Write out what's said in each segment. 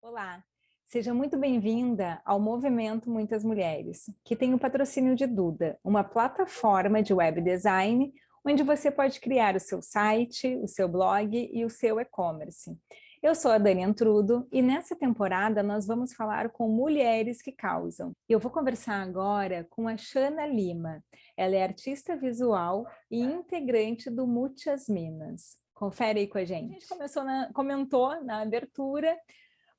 Olá, seja muito bem-vinda ao Movimento Muitas Mulheres, que tem o patrocínio de Duda, uma plataforma de web design onde você pode criar o seu site, o seu blog e o seu e-commerce. Eu sou a Dani Antrudo e nessa temporada nós vamos falar com mulheres que causam. Eu vou conversar agora com a Shana Lima. Ela é artista visual e integrante do Muitas Minas. Confere aí com a gente. A gente comentou na abertura.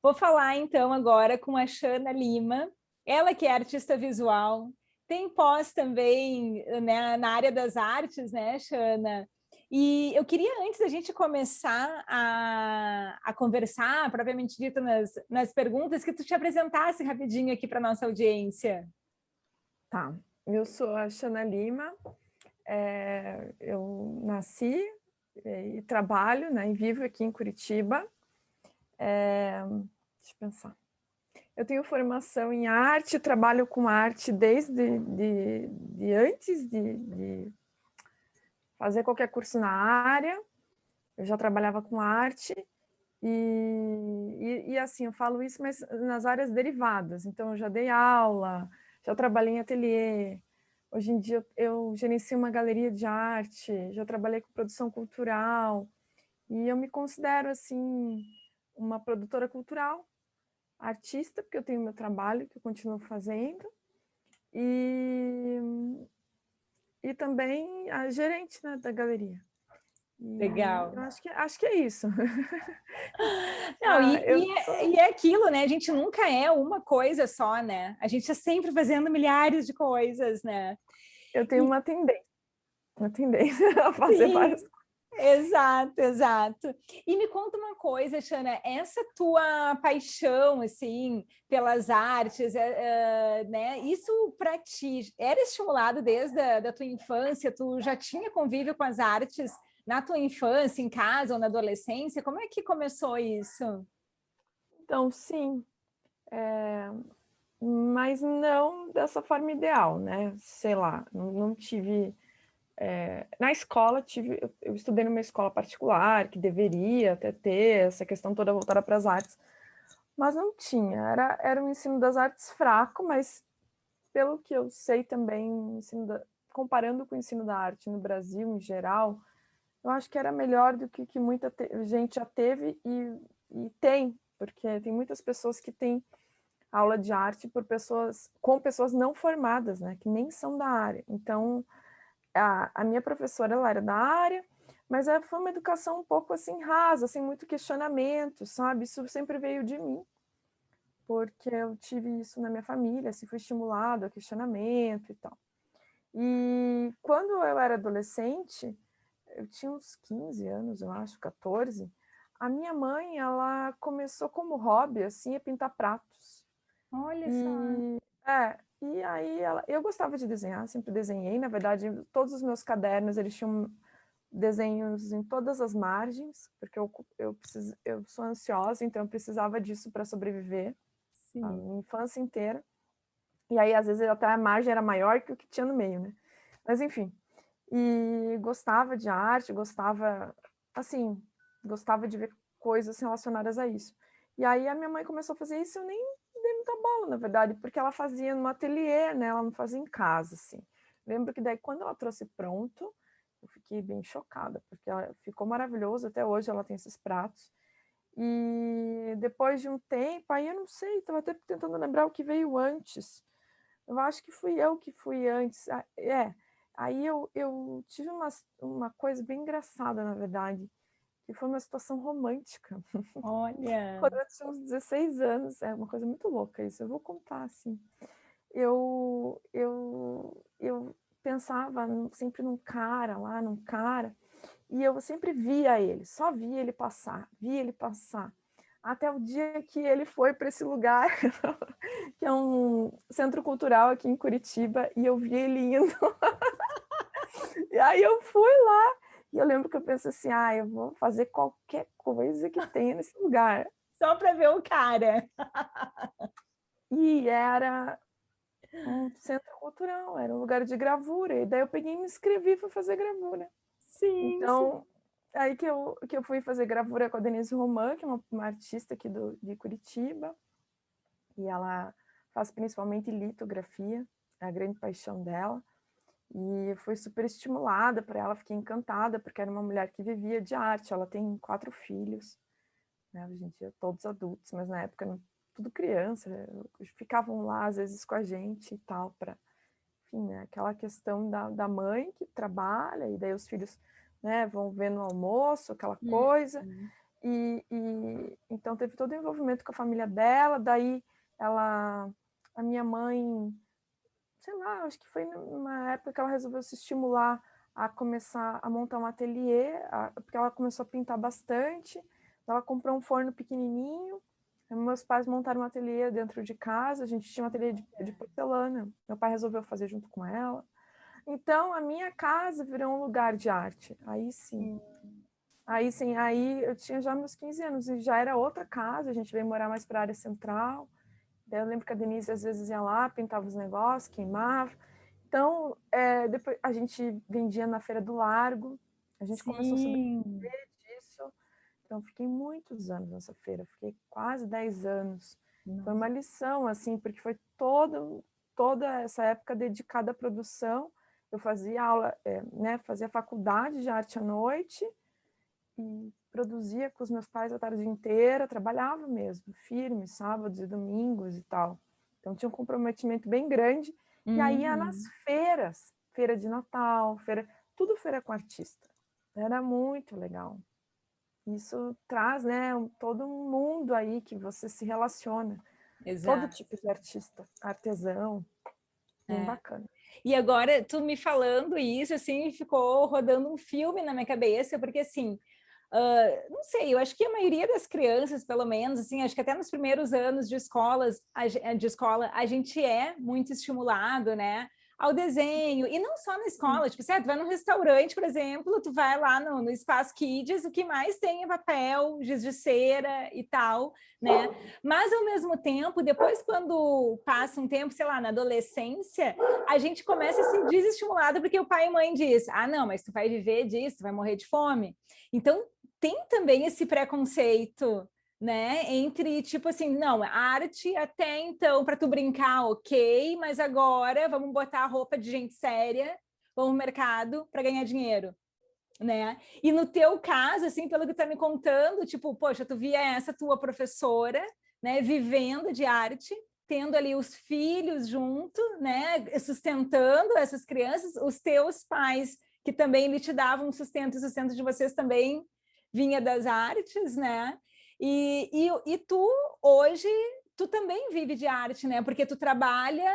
Vou falar então agora com a Shana Lima, ela que é artista visual, tem pós também, né, na área das artes, né, Shana? E eu queria, antes da gente começar a conversar, propriamente dito, nas perguntas, que tu te apresentasse rapidinho aqui para a nossa audiência. Tá, eu sou a Shana Lima, eu nasci e trabalho, né, e vivo aqui em Curitiba. Deixa eu pensar. Eu tenho formação em arte, trabalho com arte desde antes de fazer qualquer curso na área. Eu já trabalhava com arte e assim, eu falo isso, mas nas áreas derivadas. Então, eu já dei aula, já trabalhei em ateliê. Hoje em dia, eu gerencio uma galeria de arte, já trabalhei com produção cultural. E eu me considero, assim, uma produtora cultural, artista, porque eu tenho meu trabalho, que eu continuo fazendo, e também a gerente, né, da galeria. Legal. Eu acho que é isso. Não, Sou... e é aquilo, né? A gente nunca é uma coisa só, né? A gente é sempre fazendo milhares de coisas, né? Eu tenho uma tendência a fazer várias Sim, coisas. exato, exato. E me conta uma coisa, Shana, essa tua paixão, assim, pelas artes, né? Isso para ti era estimulado desde da tua infância? Tu já tinha convívio com as artes na tua infância, em casa ou na adolescência? Como é que começou isso? Então, sim, mas não dessa forma ideal, né? Sei lá, não tive... na escola, eu estudei numa escola particular, que deveria até ter essa questão toda voltada para as artes, mas não tinha. Era um ensino das artes fraco, mas pelo que eu sei também, comparando com o ensino da arte no Brasil em geral, eu acho que era melhor do que muita gente já teve e tem, porque tem muitas pessoas que têm aula de arte com pessoas não formadas, né, que nem são da área. Então, a minha professora, ela era da área, mas foi uma educação um pouco assim rasa, sem muito questionamento, sabe? Isso sempre veio de mim, porque eu tive isso na minha família, assim, fui estimulado a questionamento e tal. E quando eu era adolescente, eu tinha uns 15 anos, eu acho, 14, a minha mãe, ela começou como hobby, assim, a pintar pratos. Olha só. E aí eu gostava de desenhar, sempre desenhei, na verdade, todos os meus cadernos, eles tinham desenhos em todas as margens, porque eu sou ansiosa, então eu precisava disso para sobreviver a Sim. minha infância inteira. E aí, às vezes, até a margem era maior que o que tinha no meio, né? Mas, enfim. E gostava de arte, assim, gostava de ver coisas relacionadas a isso. E aí a minha mãe começou a fazer isso, eu nem dei muita bola, na verdade, porque ela fazia no ateliê, né? Ela não fazia em casa, assim. Lembro que daí, quando ela trouxe pronto, eu fiquei bem chocada, porque ficou maravilhoso, até hoje ela tem esses pratos. E depois de um tempo, aí eu não sei, estava até tentando lembrar o que veio antes. Eu acho que fui eu que fui antes. Aí eu tive uma coisa bem engraçada, na verdade, que foi uma situação romântica. Olha. Quando eu tinha uns 16 anos, é uma coisa muito louca isso, eu vou contar, assim. Eu pensava sempre num cara, e eu sempre via ele, só via ele passar. Até o dia que ele foi para esse lugar, que é um centro cultural aqui em Curitiba, e eu vi ele indo. E aí eu fui lá, e eu lembro que eu pensei assim, eu vou fazer qualquer coisa que tenha nesse lugar. Só para ver o cara. E era um centro cultural, era um lugar de gravura, e daí eu peguei e me inscrevi para fazer gravura. Sim, sim. Então, Aí que eu fui fazer gravura com a Denise Roman, que é uma artista aqui de Curitiba, e ela faz principalmente litografia, é a grande paixão dela, e fui super estimulada por ela, fiquei encantada, porque era uma mulher que vivia de arte, ela tem 4 filhos, né, hoje em dia todos adultos, mas na época tudo criança, ficavam lá às vezes com a gente e tal, para, enfim, né, aquela questão da mãe que trabalha, e daí os filhos, né, vão ver no almoço, aquela coisa, e então teve todo o envolvimento com a família dela, daí a minha mãe, sei lá, acho que foi numa época que ela resolveu se estimular a começar a montar um ateliê, porque ela começou a pintar bastante, ela comprou um forno pequenininho, meus pais montaram um ateliê dentro de casa, a gente tinha um ateliê de porcelana, meu pai resolveu fazer junto com ela, então a minha casa virou um lugar de arte, aí sim. Aí sim, aí eu tinha já meus 15 anos e já era outra casa, a gente veio morar mais para a área central. Daí eu lembro que a Denise às vezes ia lá, pintava os negócios, queimava. Então, depois a gente vendia na Feira do Largo, a gente começou a sobreviver disso. Então, fiquei muitos anos nessa feira, fiquei quase 10 anos. Foi uma lição, assim, porque foi toda essa época dedicada à produção. Eu fazia aula, né, fazia faculdade de arte à noite, e produzia com os meus pais a tarde inteira, trabalhava mesmo, firme, sábados e domingos e tal. Então tinha um comprometimento bem grande. E aí ia nas feiras, feira de Natal, tudo feira com artista. Era muito legal. Isso traz, né, todo um mundo aí que você se relaciona. Exato. Todo tipo de artista, artesão, bem bacana. E agora, tu me falando isso, assim, ficou rodando um filme na minha cabeça, porque, assim, não sei, eu acho que a maioria das crianças, pelo menos, assim, acho que até nos primeiros anos de escola, a gente é muito estimulado, né, ao desenho, e não só na escola, tipo, tu vai num restaurante, por exemplo, tu vai lá no Espaço Kids, o que mais tem é papel, giz de cera e tal, né, mas ao mesmo tempo, depois quando passa um tempo, sei lá, na adolescência, a gente começa a ser desestimulado porque o pai e mãe diz, não, mas tu vai viver disso, tu vai morrer de fome. Então, tem também esse preconceito, né? Entre, tipo assim, não, a arte até então, para tu brincar, ok, mas agora vamos botar a roupa de gente séria, vamos no mercado para ganhar dinheiro, né? E no teu caso, assim, pelo que tu tá me contando, tipo, poxa, tu via essa tua professora, né, vivendo de arte, tendo ali os filhos junto, né, sustentando essas crianças, os teus pais, que também lhe te davam um sustento, o sustento de vocês também vinha das artes, né? E tu, hoje, tu também vive de arte, né? Porque tu trabalha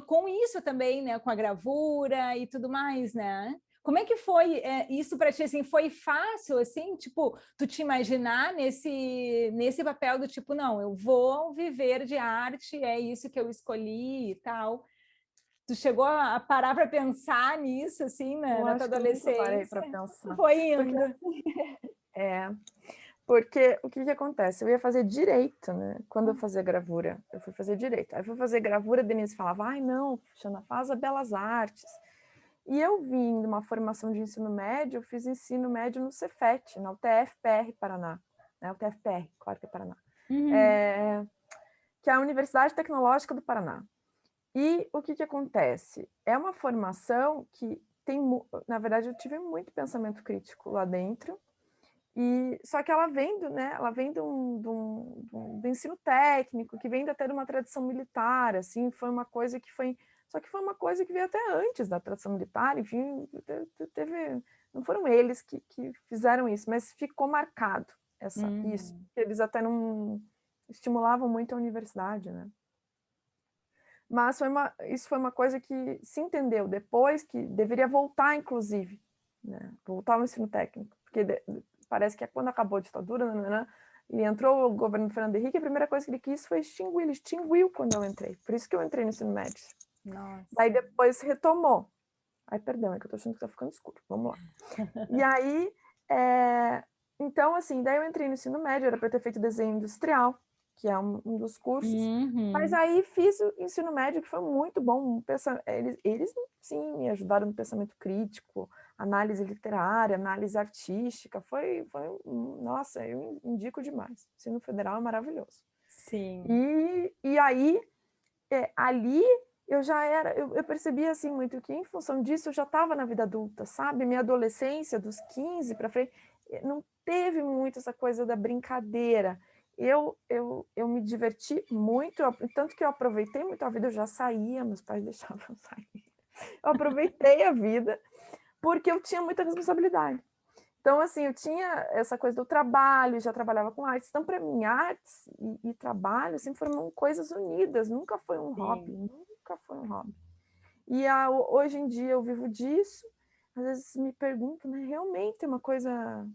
com isso também, né? Com a gravura e tudo mais, né? Como é que foi isso para ti? Assim, foi fácil, assim, tipo, tu te imaginar nesse papel do tipo, não, eu vou viver de arte, é isso que eu escolhi e tal. Tu chegou a parar para pensar nisso, assim, Eu na tua acho que eu nunca parei para adolescência? pensar. Foi Porque, indo. porque o que acontece? Eu ia fazer direito, né? Quando eu fazia gravura, eu fui fazer direito. Aí eu fui fazer gravura, a Denise falava, ai não, Xana, faz a Belas Artes. E eu vim de uma formação de ensino médio, eu fiz ensino médio no Cefet, na UTF-PR Paraná. Né? UTF-PR, claro que é Paraná. Que é a Universidade Tecnológica do Paraná. E o que acontece? É uma formação que tem, na verdade, eu tive muito pensamento crítico lá dentro, e só que ela vem do ensino técnico, que vem até de uma tradição militar, assim, foi uma coisa que foi, só que foi uma coisa que veio até antes da tradição militar, enfim, não foram eles que fizeram isso, mas ficou marcado isso, eles até não estimulavam muito a universidade, né? Mas isso foi uma coisa que se entendeu depois, que deveria voltar, inclusive, né? Voltar ao ensino técnico, porque parece que quando acabou a ditadura, né, e entrou o governo do Fernando Henrique, a primeira coisa que ele quis foi extinguir, ele extinguiu quando eu entrei, por isso que eu entrei no ensino médio. Nossa. Daí depois retomou. Ai, perdão, é que eu tô achando que tá ficando escuro, vamos lá. E aí, então assim, daí eu entrei no ensino médio, era para ter feito desenho industrial, que é um dos cursos. Mas Uhum. aí fiz o ensino médio, que foi muito bom. Eles sim, me ajudaram no pensamento crítico, análise literária, análise artística. Nossa, eu indico demais. O ensino federal é maravilhoso. Sim. E aí, ali eu percebia assim muito que em função disso eu já estava na vida adulta, sabe? Minha adolescência, dos 15 para frente, não teve muito essa coisa da brincadeira. Eu me diverti muito, tanto que eu aproveitei muito a vida, eu já saía, meus pais deixavam eu sair. Eu aproveitei a vida porque eu tinha muita responsabilidade. Então, assim, eu tinha essa coisa do trabalho, já trabalhava com artes. Então, para mim, artes e trabalho sempre foram coisas unidas, nunca foi um hobby, nunca foi um hobby. E hoje em dia eu vivo disso, às vezes me pergunto, né, realmente é uma coisa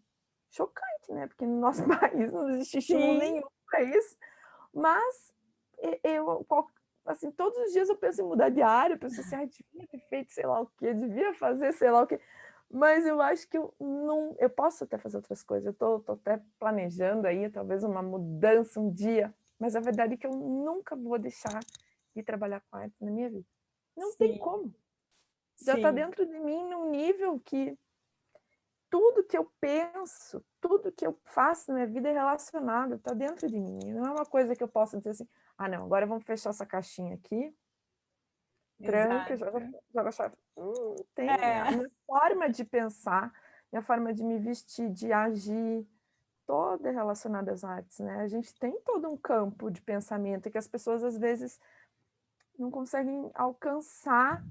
chocante, né, porque no nosso país não existe estímulo Sim. nenhum para isso, mas assim, todos os dias eu penso em mudar de área, eu penso assim, devia ter feito sei lá o quê, devia fazer sei lá o quê, mas eu acho que eu posso até fazer outras coisas, eu tô até planejando aí, talvez uma mudança um dia, mas a verdade é que eu nunca vou deixar de trabalhar com arte na minha vida. Não tem Sim. como. Já está Sim. dentro de mim num nível que tudo que eu penso, tudo que eu faço na minha vida é relacionado, está dentro de mim. Não é uma coisa que eu possa dizer assim, não, agora vamos fechar essa caixinha aqui, tranca, Exato. joga a chave. Tem a É. minha forma de pensar, minha forma de me vestir, de agir, toda relacionada às artes, né? A gente tem todo um campo de pensamento que as pessoas às vezes não conseguem alcançar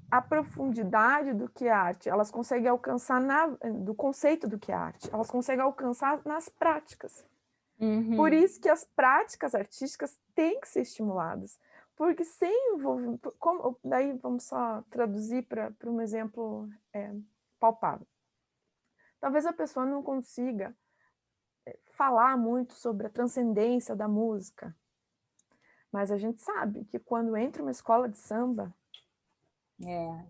a profundidade do que é arte. Elas conseguem alcançar do conceito do que é arte. Elas conseguem alcançar nas práticas. Por isso que as práticas artísticas têm que ser estimuladas. Porque sem envolvimento... Daí vamos só traduzir para um exemplo palpável. Talvez a pessoa não consiga falar muito sobre a transcendência da música, mas a gente sabe que quando entra uma escola de samba,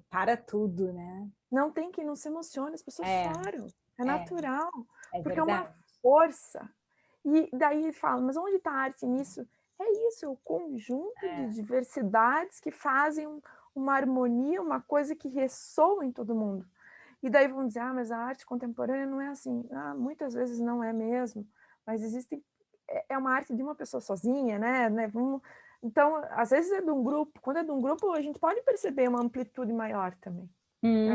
Para tudo, né? não tem quem não se emocione, as pessoas choram, é natural, é porque é uma verdade. força. E daí ele fala, mas onde está a arte nisso? É isso, é o conjunto de diversidades que fazem uma harmonia, uma coisa que ressoa em todo mundo. E daí vão dizer, mas a arte contemporânea não é assim. Muitas vezes não é mesmo, mas existe, é uma arte de uma pessoa sozinha, né? Então, às vezes é de um grupo. Quando é de um grupo, a gente pode perceber uma amplitude maior também.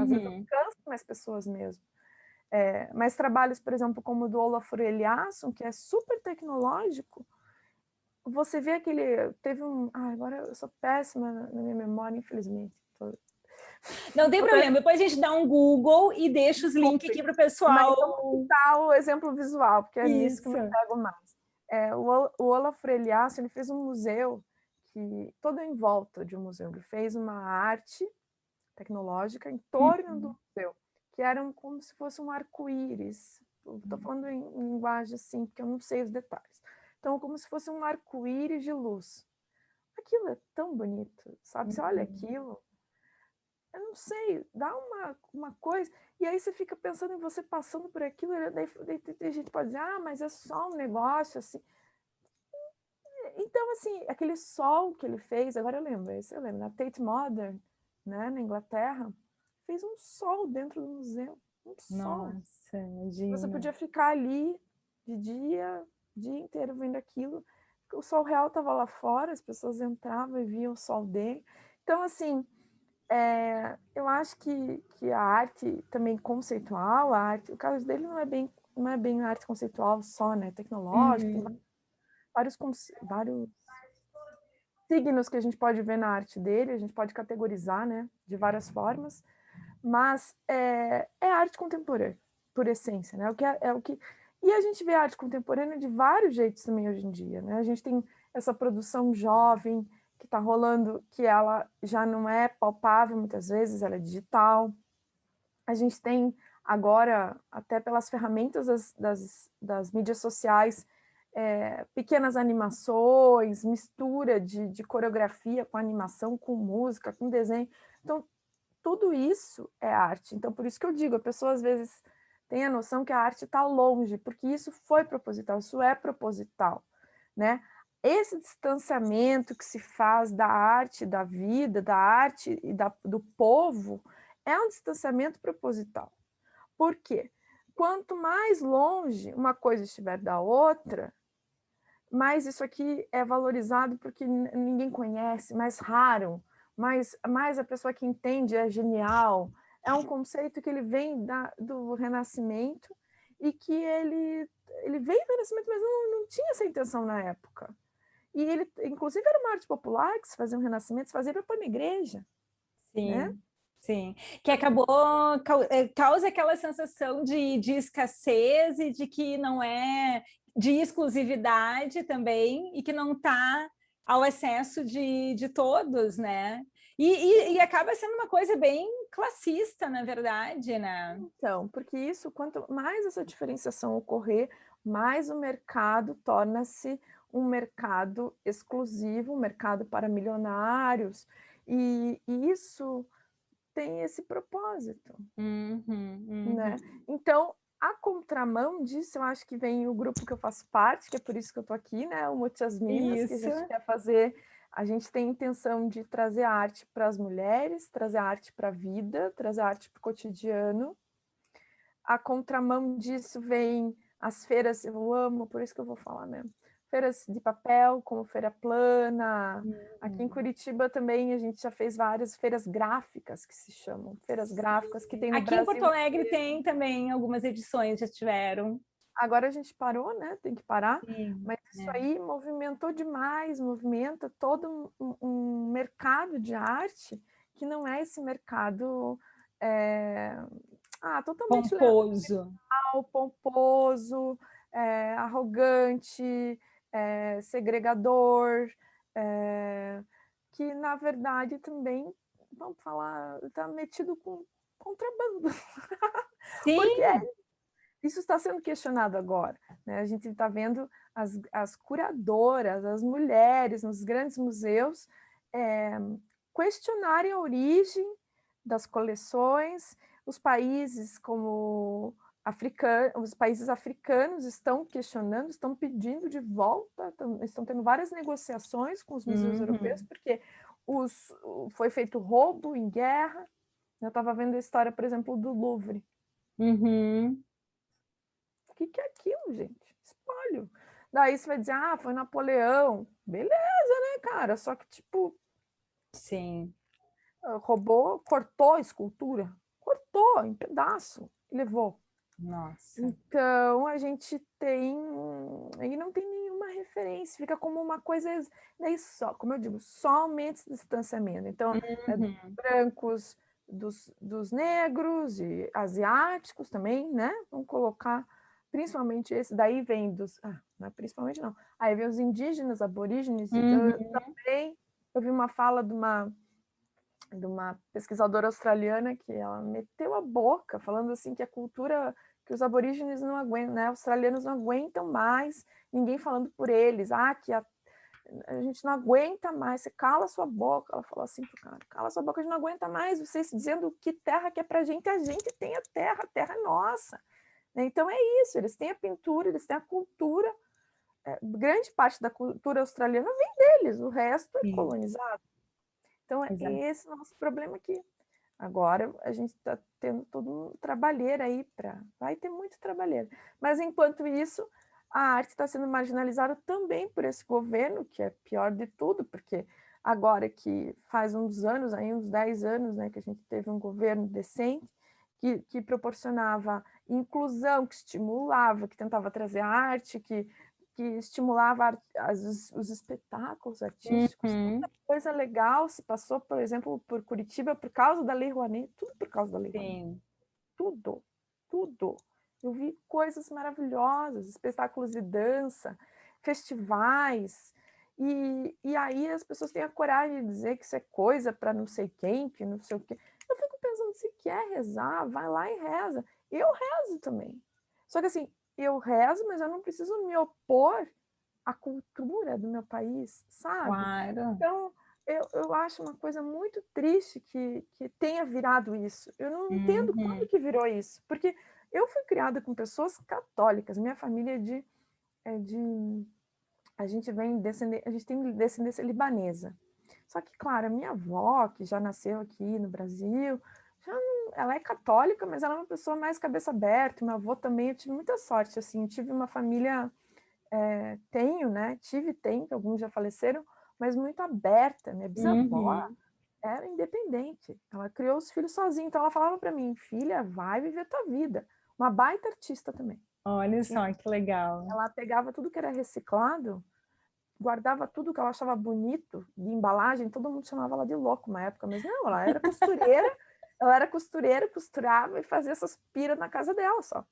Às vezes alcança mais pessoas mesmo. Mas trabalhos, por exemplo, como o do Olafur Eliasson, que é super tecnológico, você vê aquele... Teve um... agora eu sou péssima na minha memória, infelizmente. Não tem problema, depois a gente dá um Google e deixa os links aqui para o Mas pessoal. vamos citar o exemplo visual, porque é nisso que Isso. eu me pego mais. O Olafur Eliasson, ele fez um museu, todo em volta de um museu. Ele fez uma arte tecnológica em torno do museu, que era como se fosse um arco-íris. Estou falando em linguagem assim, porque eu não sei os detalhes. Então, como se fosse um arco-íris de luz. Aquilo é tão bonito, sabe? Você olha aquilo, eu não sei, dá uma coisa, e aí você fica pensando em você passando por aquilo, daí a gente pode dizer, mas é só um negócio, assim. Então, assim, aquele sol que ele fez, agora eu lembro, na Tate Modern, né, na Inglaterra, fez um sol dentro do museu, um sol. Nossa, imagina. Você podia ficar ali de dia inteiro vendo aquilo, o sol real estava lá fora, as pessoas entravam e viam o sol dele. Então, assim, eu acho que a arte também conceitual, o caso dele não é bem arte conceitual só, né, tecnológica, tem vários signos que a gente pode ver na arte dele, a gente pode categorizar, né, de várias formas, mas é arte contemporânea, por essência, né, e a gente vê a arte contemporânea de vários jeitos também hoje em dia, né, a gente tem essa produção jovem que está rolando, que ela já não é palpável muitas vezes, ela é digital, a gente tem agora, até pelas ferramentas das mídias sociais, pequenas animações, mistura de coreografia com animação, com música, com desenho. Então, tudo isso é arte. Então, por isso que eu digo, a pessoa às vezes tem a noção que a arte está longe, porque isso foi proposital, isso é proposital. né? Esse distanciamento que se faz da arte, da vida, da arte e do povo, é um distanciamento proposital. Por quê? Quanto mais longe uma coisa estiver da outra, mais isso aqui é valorizado porque ninguém conhece, mais raro, mais a pessoa que entende é genial. É um conceito que ele vem do Renascimento e que ele veio do Renascimento, mas não tinha essa intenção na época. E ele, inclusive, era uma arte popular que se fazia um Renascimento, se fazia para pôr na igreja, né? Sim, sim. Que acabou, causa aquela sensação de escassez e de que não é de exclusividade também e que não está ao acesso de todos, né? E acaba sendo uma coisa bem classista, na verdade, né? Então, porque isso, quanto mais essa diferenciação ocorrer, mais o mercado torna-se um mercado exclusivo, um mercado para milionários, e isso tem esse propósito, né? Então, a contramão disso, eu acho que vem o grupo que eu faço parte, que é por isso que eu estou aqui, né? O Muitas Minas, que a Isso. gente quer fazer, a gente tem intenção de trazer a arte para as mulheres, trazer a arte para a vida, trazer a arte para o cotidiano. A contramão disso vem as feiras, eu amo, por isso que eu vou falar mesmo. Feiras de papel, como Feira Plana. Aqui em Curitiba também a gente já fez várias feiras gráficas, que se chamam. Feiras gráficas que tem no Aqui em Brasil Porto Alegre inteiro. tem também algumas edições, já tiveram. Agora a gente parou, né? Tem que parar. Sim, Mas isso aí movimentou demais, movimenta todo um mercado de arte que não é esse mercado totalmente pomposo. pomposo, arrogante, segregador, que na verdade também, vamos falar, está metido com contrabando. Porque Sim, isso está sendo questionado agora, né? A gente está vendo as curadoras, as mulheres nos grandes museus questionarem a origem das coleções. Os países como os países africanos estão questionando, estão pedindo de volta, estão tendo várias negociações com os museus europeus, porque foi feito roubo em guerra. Eu estava vendo a história, por exemplo, do Louvre. Uhum. O que é aquilo, gente? Espólio. Daí você vai dizer, foi Napoleão. Beleza, né, cara? Só que, tipo, Sim. roubou, cortou a escultura. Cortou em pedaço e levou. Nossa. Então, a gente tem... E não tem nenhuma referência. Fica como uma coisa... Daí só, como eu digo, só aumenta esse distanciamento. Então, dos brancos, dos negros e asiáticos também, né? Vamos colocar... Principalmente esse, daí vem dos... não é principalmente não. Aí vem os indígenas, aborígenes, então também... Eu vi uma fala de uma pesquisadora australiana que ela meteu a boca falando assim que a cultura, que os aborígenes não aguentam, né, australianos não aguentam mais ninguém falando por eles, que a gente não aguenta mais, você cala sua boca. Ela falou assim pro cara, cala sua boca, a gente não aguenta mais vocês dizendo que terra que é pra gente, a gente tem a terra é nossa. Então é isso, eles têm a pintura, eles têm a cultura, grande parte da cultura australiana vem deles, o resto é colonizado. Então, é esse o nosso problema aqui. Agora, a gente está tendo todo um trabalheiro aí vai ter muito trabalheiro. Mas, enquanto isso, a arte está sendo marginalizada também por esse governo, que é pior de tudo, porque agora que faz uns anos, aí uns 10 anos, né, que a gente teve um governo decente, que proporcionava inclusão, que estimulava, que tentava trazer arte, que estimulava os espetáculos artísticos, muita coisa legal se passou, por exemplo, por Curitiba, por causa da Lei Rouanet, tudo por causa da Lei Rouanet. Tudo, tudo. Eu vi coisas maravilhosas, espetáculos de dança, festivais, e aí as pessoas têm a coragem de dizer que isso é coisa para não sei quem, que não sei o quê. Eu fico pensando, se quer rezar, vai lá e reza. Eu rezo também. Só que assim, eu rezo, mas eu não preciso me opor à cultura do meu país, sabe? Claro. Então, eu acho uma coisa muito triste que tenha virado isso. Eu não entendo quando que virou isso, porque eu fui criada com pessoas católicas, minha família é de a gente tem descendência libanesa. Só que, claro, a minha avó, que já nasceu aqui no Brasil, ela é católica, mas ela é uma pessoa mais cabeça aberta. Meu avô também, eu tive muita sorte, assim, tive uma família, tenho, que alguns já faleceram, mas muito aberta. Minha bisavó era independente, ela criou os filhos sozinha, então ela falava para mim, filha, vai viver tua vida. Uma baita artista também. Olha só que legal. Ela pegava tudo que era reciclado, guardava tudo que ela achava bonito de embalagem, todo mundo chamava ela de louco na época, mas não, ela era costureira, costurava e fazia essas piras na casa dela só.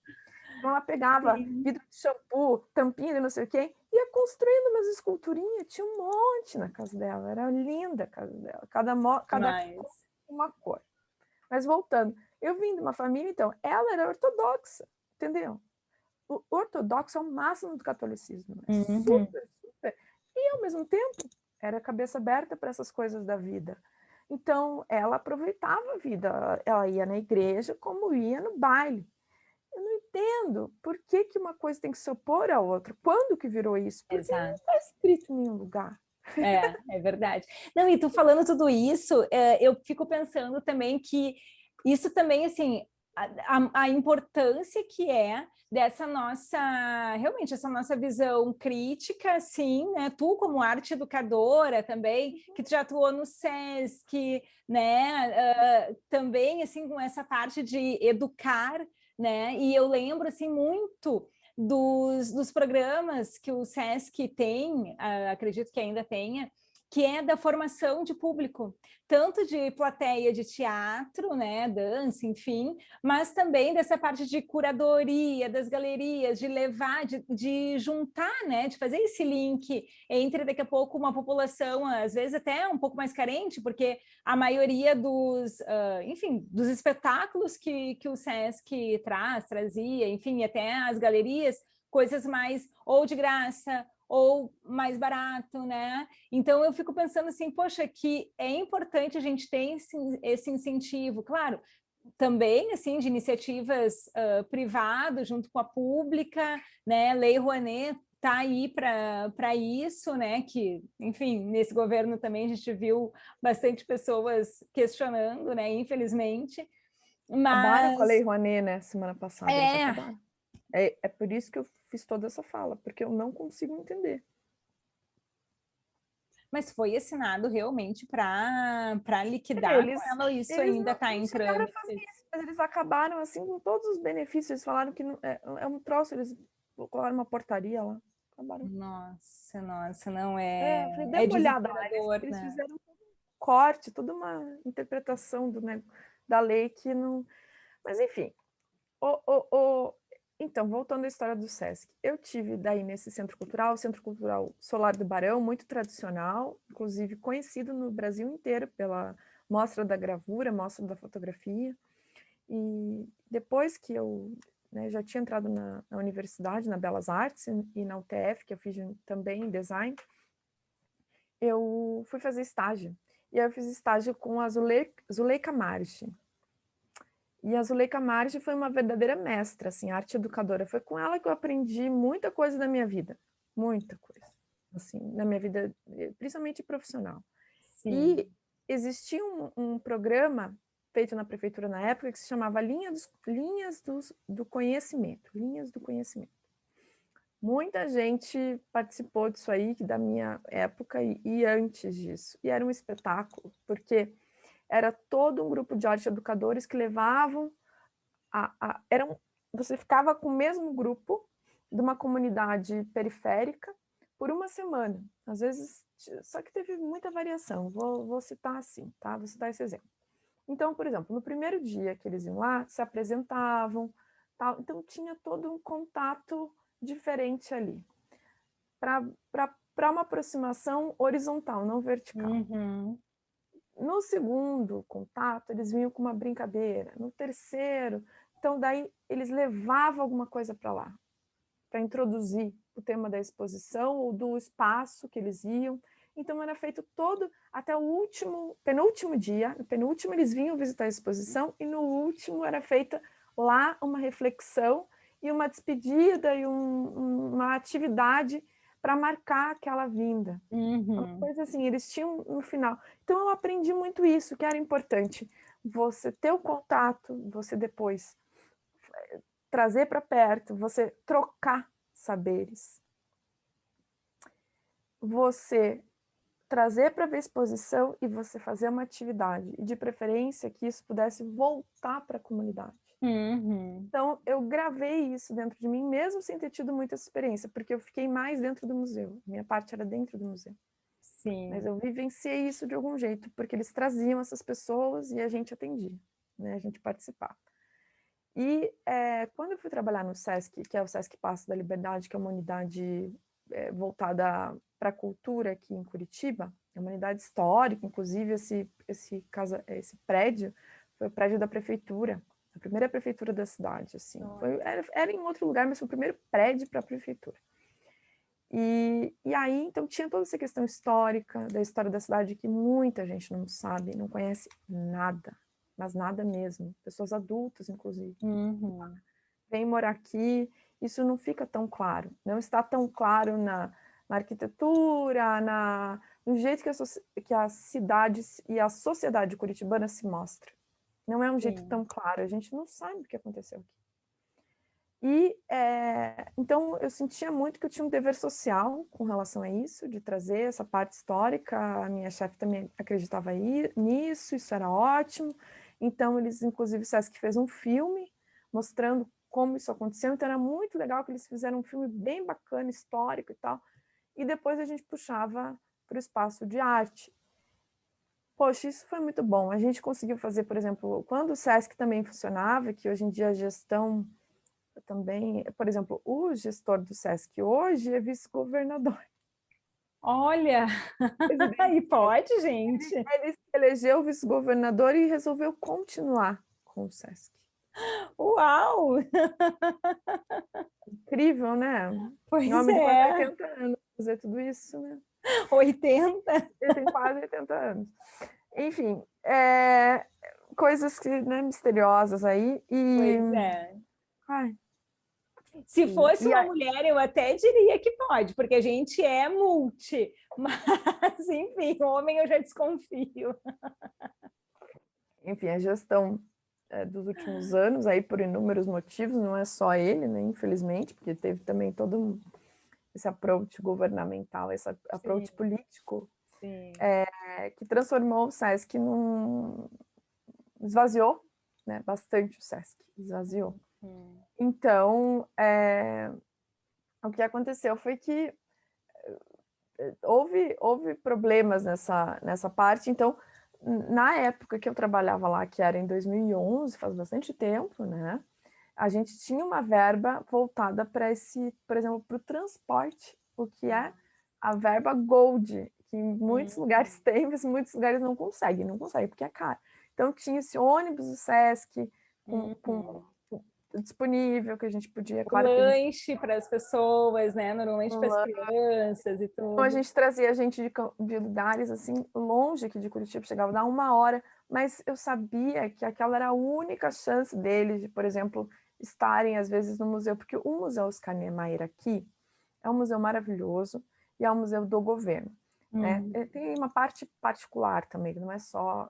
Então ela pegava vidro de shampoo, tampinha de não sei o quê, ia construindo umas esculturinhas, tinha um monte na casa dela, era linda a casa dela, cada cor, uma cor. Mas voltando, eu vim de uma família, então, ela era ortodoxa, entendeu? O ortodoxo é o máximo do catolicismo, super, super. E, ao mesmo tempo, era cabeça aberta para essas coisas da vida. Então, ela aproveitava a vida. Ela ia na igreja como ia no baile. Eu não entendo por que, que uma coisa tem que se opor à outra. Quando que virou isso? Porque não está escrito em nenhum lugar. É verdade. Não, e tu falando tudo isso, eu fico pensando também que isso também, assim, a importância que é dessa nossa, realmente, essa nossa visão crítica, assim, né? Tu como arte educadora também, que tu já atuou no SESC, né? Também, assim, com essa parte de educar, né? E eu lembro, assim, muito dos programas que o SESC tem, acredito que ainda tenha, que é da formação de público, tanto de plateia de teatro, né, dança, enfim, mas também dessa parte de curadoria, das galerias, de levar, de juntar, né, de fazer esse link entre, daqui a pouco, uma população, às vezes até um pouco mais carente, porque a maioria enfim, dos espetáculos que o SESC trazia, enfim, até as galerias, coisas mais ou de graça, ou mais barato, né? Então eu fico pensando assim, poxa, que é importante a gente ter esse incentivo, claro, também assim de iniciativas privadas junto com a pública, né? Lei Rouanet está aí para isso, né? Que, enfim, nesse governo também a gente viu bastante pessoas questionando, né? Infelizmente, Acabaram com a mas Lei Rouanet, né? Semana passada, eles acabaram. É por isso que eu fiz toda essa fala, porque eu não consigo entender. Mas foi assinado realmente para liquidar com ela, ou isso ainda está em trâmite? Mas eles acabaram assim com todos os benefícios. Eles falaram que não, é um troço, eles colocaram uma portaria lá. Acabaram. Nossa, não Falei, dê é uma olhada lá. desesperador, Eles né? fizeram um corte, toda uma interpretação da lei que não. Mas enfim. Então, voltando à história do SESC, eu tive daí nesse o Centro Cultural Solar do Barão, muito tradicional, inclusive conhecido no Brasil inteiro pela Mostra da Gravura, Mostra da Fotografia. E depois que eu já tinha entrado na universidade, na Belas Artes e na UTF, que eu fiz também design, eu fui fazer estágio. E aí eu fiz estágio com a Zuleika Marchi. E a Zuleika Marchi foi uma verdadeira mestra, assim, arte educadora. Foi com ela que eu aprendi muita coisa da minha vida. Muita coisa. Assim, na minha vida, principalmente profissional. Sim. E existia um programa feito na prefeitura na época que se chamava Linhas do Conhecimento. Linhas do Conhecimento. Muita gente participou disso aí, da minha época e antes disso. E era um espetáculo, porque era todo um grupo de arte educadores que levavam você ficava com o mesmo grupo de uma comunidade periférica por uma semana. Às vezes, só que teve muita variação. Vou citar assim, tá? Vou citar esse exemplo. Então, por exemplo, no primeiro dia que eles iam lá, se apresentavam, tal, então tinha todo um contato diferente ali. Para uma aproximação horizontal, não vertical. Uhum. No segundo contato, eles vinham com uma brincadeira. No terceiro, então daí eles levavam alguma coisa para lá, para introduzir o tema da exposição ou do espaço que eles iam. Então era feito todo, até o penúltimo dia, no penúltimo eles vinham visitar a exposição e no último era feita lá uma reflexão e uma despedida e uma atividade para marcar aquela vinda. Uma coisa assim, eles tinham no final. Então eu aprendi muito isso, que era importante. Você ter o contato, você depois trazer para perto, você trocar saberes. Você trazer para ver exposição e você fazer uma atividade. E de preferência que isso pudesse voltar para a comunidade. Então, eu gravei isso dentro de mim, mesmo sem ter tido muita experiência, porque eu fiquei mais dentro do museu. Minha parte era dentro do museu. Sim. Mas eu vivenciei isso de algum jeito, porque eles traziam essas pessoas e a gente atendia, né? A gente participava. E quando eu fui trabalhar no SESC, que é o SESC Paço da Liberdade, que é uma unidade voltada para a cultura aqui em Curitiba, é uma unidade histórica, inclusive esse prédio foi o prédio da prefeitura, a primeira prefeitura da cidade, assim. Era em outro lugar, mas foi o primeiro prédio para a prefeitura. E aí, então, tinha toda essa questão histórica, da história da cidade, que muita gente não sabe, não conhece nada, mas nada mesmo. Pessoas adultas, inclusive. Vem morar aqui, isso não fica tão claro. Não está tão claro na arquitetura, no jeito que a cidade e a sociedade curitibana se mostra. Não é um jeito tão claro, a gente não sabe o que aconteceu aqui. E, então, eu sentia muito que eu tinha um dever social com relação a isso, de trazer essa parte histórica, a minha chefe também acreditava nisso, isso era ótimo. Então, eles, inclusive, o SESC fez um filme mostrando como isso aconteceu, então era muito legal que eles fizeram um filme bem bacana, histórico e tal, e depois a gente puxava para o espaço de arte. Poxa, isso foi muito bom. A gente conseguiu fazer, por exemplo, quando o SESC também funcionava, que hoje em dia a gestão também, por exemplo, o gestor do SESC hoje é vice-governador. Olha, e pode, gente? Ele se elegeu vice-governador e resolveu continuar com o SESC. Uau! Incrível, né? Pois Um homem de quase 80 anos fazer tudo isso, né? 80? Ele tem quase 80 anos. Enfim, coisas que, né, misteriosas aí. Pois é. Ai, se fosse uma mulher, eu até diria que pode, porque a gente é multi, mas, enfim, homem eu já desconfio. Enfim, a gestão dos últimos anos, aí por inúmeros motivos, não é só ele, né, infelizmente, porque teve também todo esse approach governamental, esse approach político, que transformou o SESC esvaziou, né, bastante o SESC, esvaziou. Então, o que aconteceu foi que houve problemas nessa parte. Então, na época que eu trabalhava lá, que era em 2011, faz bastante tempo, né? A gente tinha uma verba voltada para por exemplo, para o transporte, o que é a verba Gold, que em muitos lugares tem, mas em muitos lugares não consegue, porque é caro. Então, tinha esse ônibus do SESC disponível, que a gente podia... Claro, lanche para as pessoas, né? Normalmente para as crianças e tudo. Então, a gente trazia gente de lugares assim, longe aqui de Curitiba, chegava a dar 1 hora, mas eu sabia que aquela era a única chance deles de, por exemplo, estarem às vezes no museu, porque o Museu Oscar Niemeyer aqui é um museu maravilhoso e é um museu do governo. Né? Tem uma parte particular também, não é só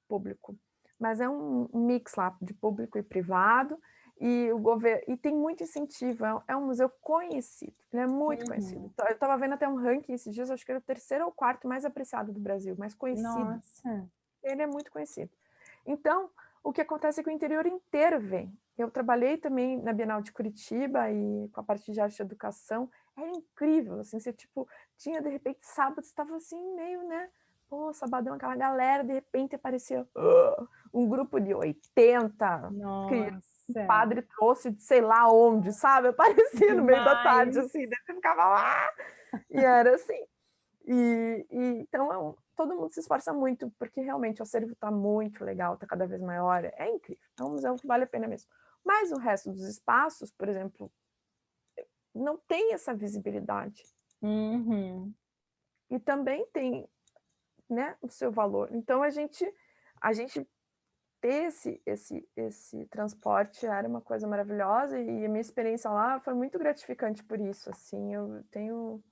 público, mas é um mix lá de público e privado, e o governo, e tem muito incentivo, é um museu conhecido, ele é muito conhecido. Eu estava vendo até um ranking esses dias, acho que era o 3º ou 4º mais apreciado do Brasil, mais conhecido. Nossa. Ele é muito conhecido. Então, o que acontece é que o interior inteiro vem. Eu trabalhei também na Bienal de Curitiba e com a parte de arte e educação, era incrível, assim, você tipo, tinha de repente sábado, estava assim meio, né, pô, sabadão, aquela galera, de repente aparecia um grupo de 80 crianças, o padre trouxe de sei lá onde, sabe? Aparecia no meio da tarde, assim, daí você ficava lá, e era assim. Então, todo mundo se esforça muito, porque realmente o acervo está muito legal, está cada vez maior, é incrível, é um museu que vale a pena mesmo. Mas o resto dos espaços, por exemplo, não tem essa visibilidade. E também tem, né, o seu valor. Então, a gente ter esse transporte era uma coisa maravilhosa, e a minha experiência lá foi muito gratificante por isso, assim, eu tenho...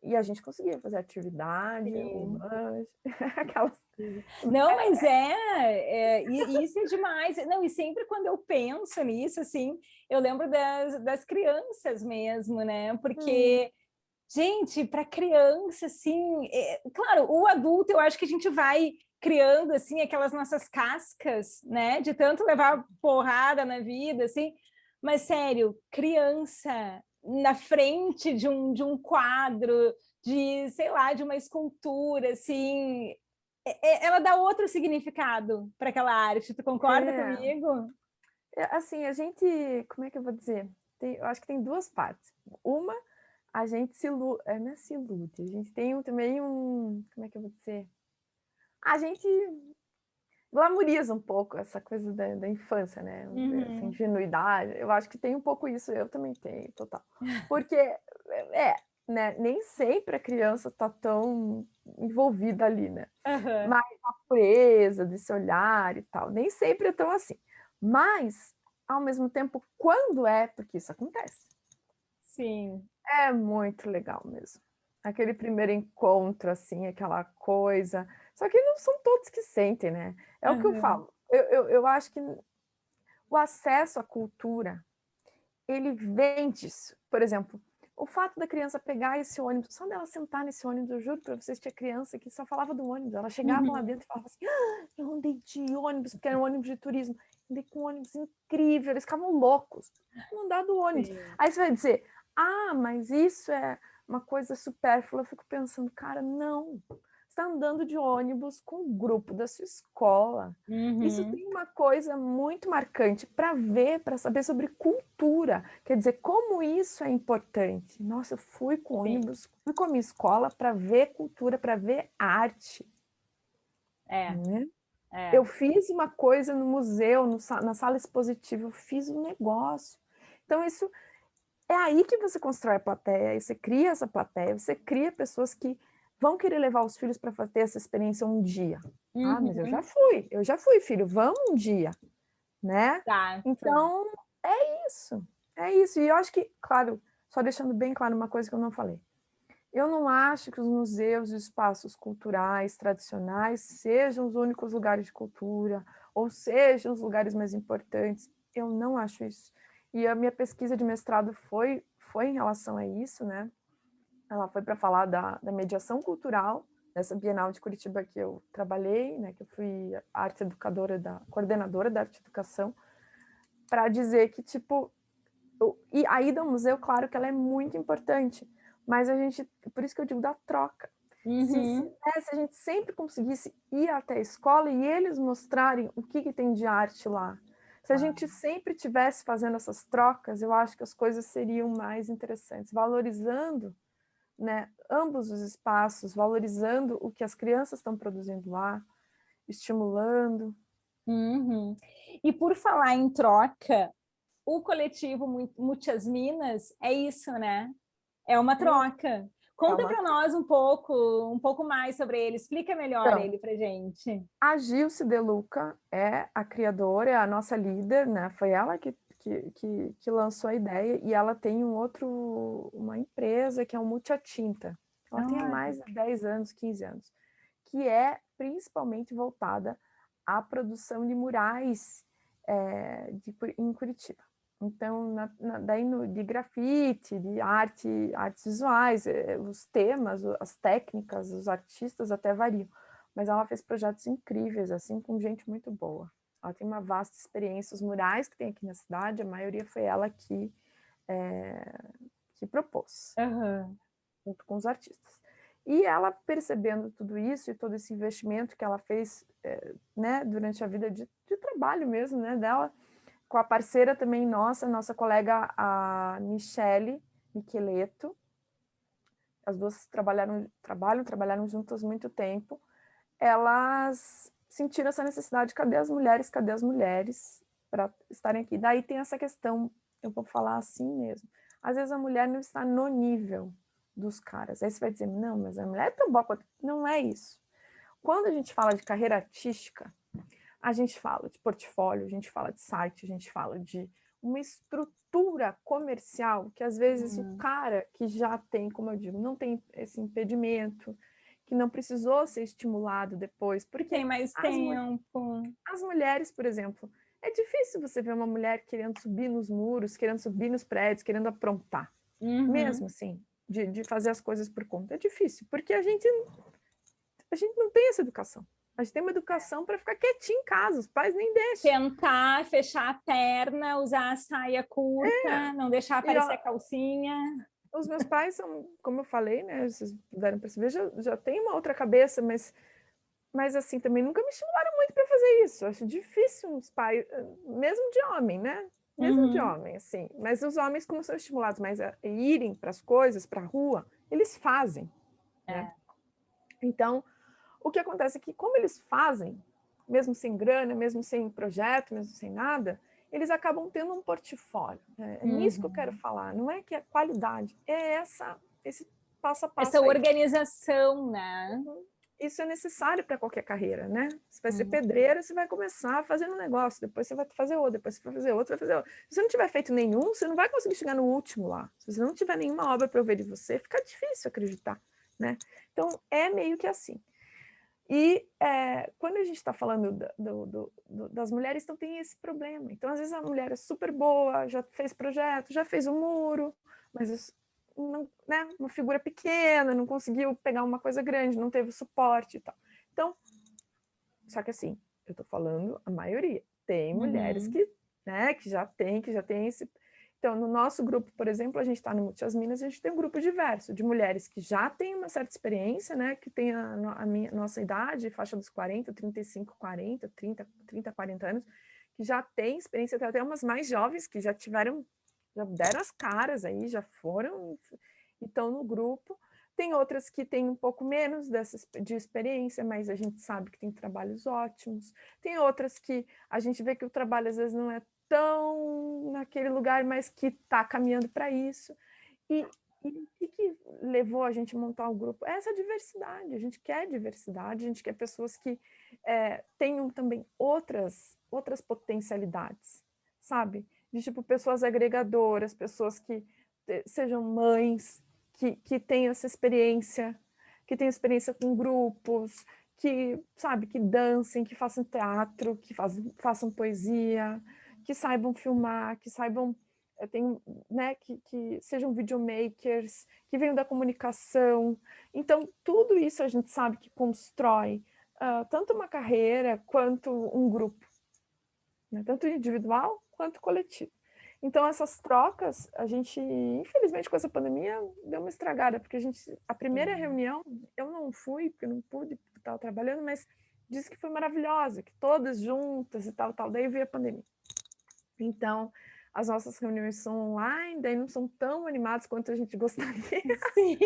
E a gente conseguia fazer atividade, o Sim. lanche, aquelas... Não, mas e isso é demais. Não, e sempre quando eu penso nisso, assim, eu lembro das crianças mesmo, né? Hum, Porque, gente, para criança, assim, claro, o adulto, eu acho que a gente vai criando, assim, aquelas nossas cascas, né? De tanto levar porrada na vida, assim. Mas, sério, criança na frente de um quadro, de, sei lá, de uma escultura, assim, ela dá outro significado para aquela arte. Tu concorda é, comigo? assim, a gente, como é que eu vou dizer? Eu acho que tem duas partes. Uma, a gente se ilude, não é se ilude, a gente tem também como é que eu vou dizer? A gente glamoriza um pouco essa coisa da infância, né? Essa Uhum. ingenuidade. Eu acho que tem um pouco isso, eu também tenho, total. Porque, né? Nem sempre a criança está tão envolvida ali, né? Uhum. Mas a pureza desse olhar e tal, nem sempre é tão assim. Mas, ao mesmo tempo, quando é, porque isso acontece, Sim. é muito legal mesmo. Aquele primeiro encontro, assim, aquela coisa. Só que não são todos que sentem, né? É o que eu Uhum. falo. Eu acho que o acesso à cultura, ele vem disso. Por exemplo, o fato da criança pegar esse ônibus, só dela sentar nesse ônibus, eu juro para vocês, tinha criança que só falava do ônibus. Ela chegava lá Uhum. dentro e falava assim: eu andei de ônibus, porque era um ônibus de turismo, andei com um ônibus incrível, eles ficavam loucos. Vamos andar do ônibus. Sim. Aí você vai dizer: ah, mas isso é uma coisa supérflua. Eu fico pensando, cara, não. Você está andando de ônibus com o grupo da sua escola. Isso Uhum. tem uma coisa muito marcante para ver, para saber sobre cultura. Quer dizer, como isso é importante. Nossa, eu fui com Sim. ônibus, fui com a minha escola para ver cultura, para ver arte. É. Né? Eu É. fiz uma coisa no museu, na sala expositiva, eu fiz um negócio. Então, isso é aí que você constrói a plateia, aí você cria essa plateia, você cria pessoas que vão querer levar os filhos para ter essa experiência um dia. Ah, mas Uhum. eu já fui, filho, vamos um dia, né? Exato. Então, é isso, é isso. E eu acho que, claro, só deixando bem claro uma coisa que eu não falei. Eu não acho que os museus e espaços culturais tradicionais sejam os únicos lugares de cultura, ou sejam os lugares mais importantes. Eu não acho isso. E a minha pesquisa de mestrado foi em relação a isso, né? Ela foi para falar da mediação cultural, dessa Bienal de Curitiba que eu trabalhei, né? Que eu fui arte educadora, coordenadora da arte educação, para dizer que, tipo, e a ida ao museu, claro que ela é muito importante, mas a gente, por isso que eu digo da troca. Uhum. Se a gente sempre conseguisse ir até a escola e eles mostrarem o que tem de arte lá, se a gente sempre tivesse fazendo essas trocas, eu acho que as coisas seriam mais interessantes, valorizando, né, ambos os espaços, valorizando o que as crianças estão produzindo lá, estimulando. Uhum. E por falar em troca, o coletivo Muitas Minas é isso, né? É uma É, troca. é Conta uma para troca. nós um pouco mais sobre ele. Explica melhor Então, ele para gente. a Gilce De Luca é a criadora, é a nossa líder, né? Foi ela que lançou a ideia, e ela tem uma empresa que é o Mucha Tinta. Ela tem há Ah, mais de 10 anos, 15 anos, que é principalmente voltada à produção de murais em Curitiba. Então, daí de grafite, de artes visuais, os temas, as técnicas, os artistas até variam. Mas ela fez projetos incríveis, assim, com gente muito boa. Ela tem uma vasta experiência. Os murais que tem aqui na cidade, a maioria foi ela que propôs, uhum. junto com os artistas. E ela, percebendo tudo isso e todo esse investimento que ela fez, né, durante a vida de trabalho mesmo, né, dela, com a parceira também nossa colega, a Michele Micheleto. As duas trabalharam juntas muito tempo. Elas sentiram essa necessidade: cadê as mulheres para estarem aqui? Daí tem essa questão, eu vou falar assim mesmo. Às vezes a mulher não está no nível dos caras. Aí você vai dizer, não, mas a mulher é tão boa quanto... Não é isso. Quando a gente fala de carreira artística, a gente fala de portfólio, a gente fala de site, a gente fala de uma estrutura comercial que às vezes o cara que já tem, como eu digo, não tem esse impedimento, que não precisou ser estimulado depois, porque tem mais tempo. As mulheres, por exemplo, é difícil você ver uma mulher querendo subir nos muros, querendo subir nos prédios, querendo aprontar, mesmo assim, de fazer as coisas por conta. É difícil, porque a gente não tem essa educação. A gente tem uma educação para ficar quietinho em casa, os pais nem deixam. Tentar fechar a perna, usar a saia curta, não deixar aparecer a calcinha. Os meus pais são, como eu falei, né? Vocês puderam perceber, já tem uma outra cabeça, mas assim, também nunca me estimularam muito para fazer isso. Eu acho difícil os pais, mesmo de homem, né? Mesmo de homem, assim. Mas os homens, como são estimulados mais a irem para as coisas, para a rua, eles fazem, né? Então, o que acontece é que, como eles fazem, mesmo sem grana, mesmo sem projeto, mesmo sem nada, eles acabam tendo um portfólio. É nisso que eu quero falar. Não é que é qualidade, é esse passo a passo. Essa organização, né? Isso é necessário para qualquer carreira, né? Você vai ser pedreiro, você vai começar fazendo um negócio, depois você vai fazer outro, depois você vai fazer outro, vai fazer outro. Se você não tiver feito nenhum, você não vai conseguir chegar no último lá. Se você não tiver nenhuma obra para eu ver de você, fica difícil acreditar, né? Então, é meio que assim. E quando a gente está falando das mulheres, então tem esse problema. Então, às vezes, a mulher é super boa, já fez projeto, já fez um muro, mas não, né, uma figura pequena, não conseguiu pegar uma coisa grande, não teve suporte e tal. Então, só que assim, eu estou falando a maioria. Tem mulheres que já tem esse... Então, no nosso grupo, por exemplo, a gente está no Muitas Minas, a gente tem um grupo diverso, de mulheres que já têm uma certa experiência, né, que tem a nossa idade, faixa dos 40, 35, 40, 30, 40 anos, que já tem experiência, tem até umas mais jovens que já deram as caras aí, já foram, e estão no grupo. Tem outras que têm um pouco menos de experiência, mas a gente sabe que tem trabalhos ótimos. Tem outras que a gente vê que o trabalho às vezes não é tão naquele lugar, mas que está caminhando para isso. E que levou a gente a montar o grupo? Essa diversidade. A gente quer diversidade, a gente quer pessoas que tenham também outras potencialidades, sabe? De tipo, pessoas agregadoras, pessoas que sejam mães, que tenham essa experiência, que tenham experiência com grupos, que, sabe, que dancem, que façam teatro, que façam poesia, que saibam filmar, que saibam, né, que sejam videomakers, que venham da comunicação. Então, tudo isso a gente sabe que constrói tanto uma carreira quanto um grupo, né? Tanto individual quanto coletivo. Então, essas trocas, a gente, infelizmente, com essa pandemia, deu uma estragada, porque a primeira reunião, eu não fui, porque eu não pude, porque estava trabalhando, mas disse que foi maravilhosa, que todas juntas e tal, daí veio a pandemia. Então, as nossas reuniões são online, daí não são tão animadas quanto a gente gostaria. Sim.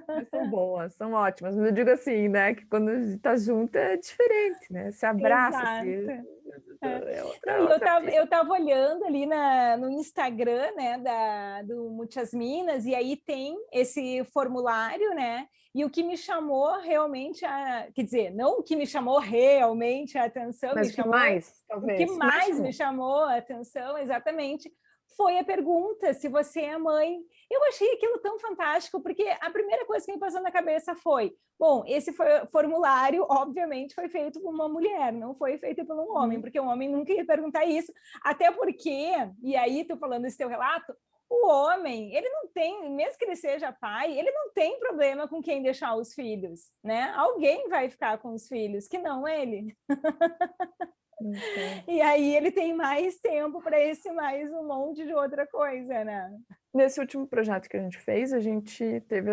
Mas são boas, são ótimas. Mas eu digo assim, né, que quando a gente está junto é diferente, né? Se abraça, assim. Eu estava olhando ali no Instagram, né, do Muitas Minas, e aí tem esse formulário, né? E o que me chamou realmente quer dizer, não o que me chamou realmente a atenção, mas o que mais me chamou a atenção, exatamente, foi a pergunta se você é mãe. Eu achei aquilo tão fantástico, porque a primeira coisa que me passou na cabeça foi, bom, esse formulário, obviamente, foi feito por uma mulher, não foi feito por um homem, porque um homem nunca ia perguntar isso, até porque, e aí tu falando esse teu relato, o homem, ele não tem, mesmo que ele seja pai, ele não tem problema com quem deixar os filhos, né? Alguém vai ficar com os filhos, que não ele. E aí ele tem mais tempo para mais um monte de outra coisa, né? Nesse último projeto que a gente fez, a gente teve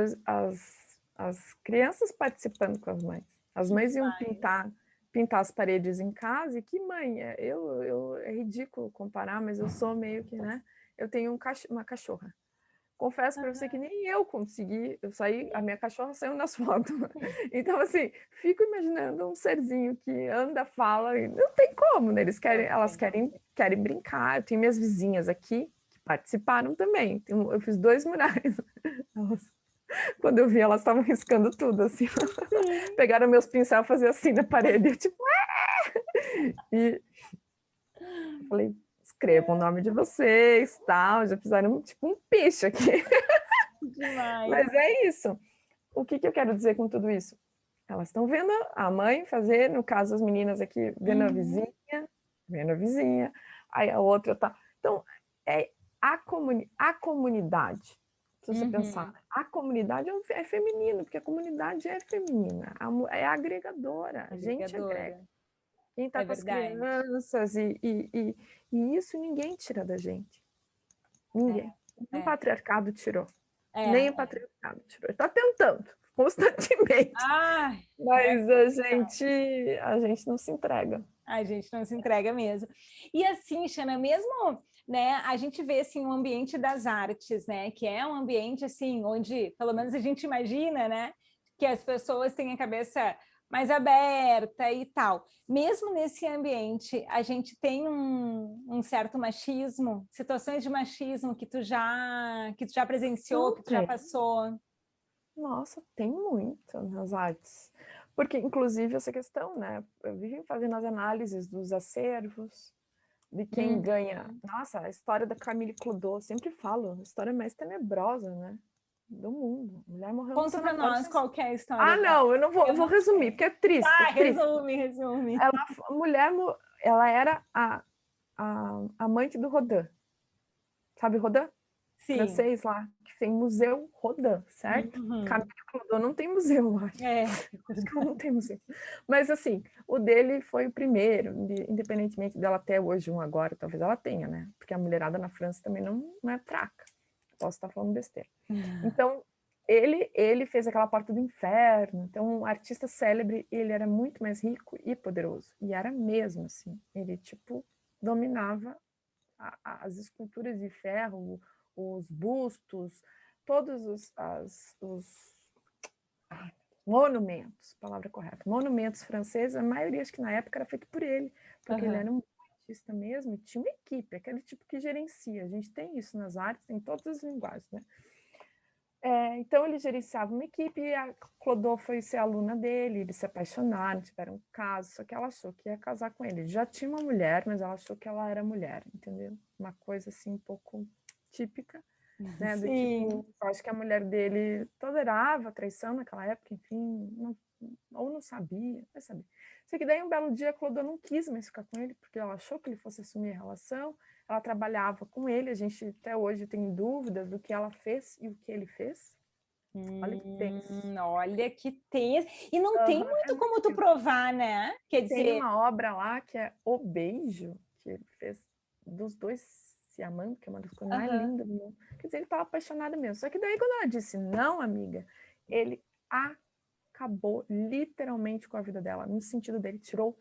as crianças participando com as mães. As mães iam pintar as paredes em casa, e que mãe, é ridículo comparar, mas eu sou meio que, né? Eu tenho uma cachorra. Confesso para você que nem eu consegui, a minha cachorra saiu nas fotos. Então, assim, fico imaginando um serzinho que anda, fala, e não tem como, né? Elas querem brincar. Eu tenho minhas vizinhas aqui que participaram também. Eu fiz 2 murais. Quando eu vi, elas estavam riscando tudo, assim. Pegaram meus pincéis e faziam assim na parede. Eu, tipo, E falei, escrevam o nome de vocês, tal. Já fizeram tipo um pitch aqui. Demais. Mas é isso. O que eu quero dizer com tudo isso? Elas estão vendo a mãe fazer, no caso as meninas aqui, vendo a vizinha, aí a outra tá. Então, é a comunidade. Se você pensar, a comunidade é feminino, porque a comunidade é feminina, é agregadora, a gente agrega. Quem está com as crianças, e isso ninguém tira da gente. Ninguém. Nem o patriarcado tirou. Nem o patriarcado tirou. Está tentando, constantemente. Mas a gente não se entrega. A gente não se entrega mesmo. E assim, Xana, mesmo, né, a gente vê assim o ambiente das artes, né, que é um ambiente assim onde, pelo menos a gente imagina, né, que as pessoas têm a cabeça mais aberta e tal. Mesmo nesse ambiente, a gente tem um certo machismo, situações de machismo que tu já presenciou, que tu já passou. Nossa, tem muito nas artes. Porque, inclusive, essa questão, né? Eu vivo fazendo as análises dos acervos, de quem ganha. Nossa, a história da Camille Clodot, sempre falo, a história mais tenebrosa, né? Do mundo. A mulher morreu no sanatório. Conta para nós qual que é a história. Ah, não, eu não vou, eu vou resumir, porque é triste. Ah, é triste. Resume. A mulher, ela era a amante do Rodin. Sabe Rodin? Sim. Francês lá, que tem museu Rodin, certo? Camille Clodot não tem museu, acho. Acho que não tem museu. Mas assim, o dele foi o primeiro, independentemente dela até hoje um agora, talvez ela tenha, né? Porque a mulherada na França também não é fraca. Posso estar falando besteira. Então, ele fez aquela Porta do Inferno. Então, um artista célebre, ele era muito mais rico e poderoso. E era mesmo, assim. Ele, tipo, dominava as esculturas de ferro, os bustos, todos os monumentos, palavra correta, monumentos franceses, a maioria, acho que na época, era feito por ele, porque ele era um artista mesmo, e tinha uma equipe, aquele tipo que gerencia. A gente tem isso nas artes, em todas as linguagens, né? Então ele gerenciava uma equipe e a Clodot foi ser aluna dele, eles se apaixonaram, tiveram um caso, só que ela achou que ia casar com ele. Já tinha uma mulher, mas ela achou que ela era mulher, entendeu? Uma coisa assim um pouco típica, né? Do tipo, acho que a mulher dele tolerava a traição naquela época, enfim, ou não sabia, vai saber. Só que daí um belo dia a Clodot não quis mais ficar com ele, porque ela achou que ele fosse assumir a relação. Ela trabalhava com ele, a gente até hoje tem dúvidas do que ela fez e o que ele fez. Olha que tenso. Olha que tenso. E não tem muito como tu provar, né? Quer dizer... Tem uma obra lá que é O Beijo, que ele fez dos dois se amando, que é uma das coisas mais lindas do mundo. Quer dizer, ele estava apaixonado mesmo. Só que daí, quando ela disse não, amiga, ele acabou literalmente com a vida dela, no sentido dele, tirou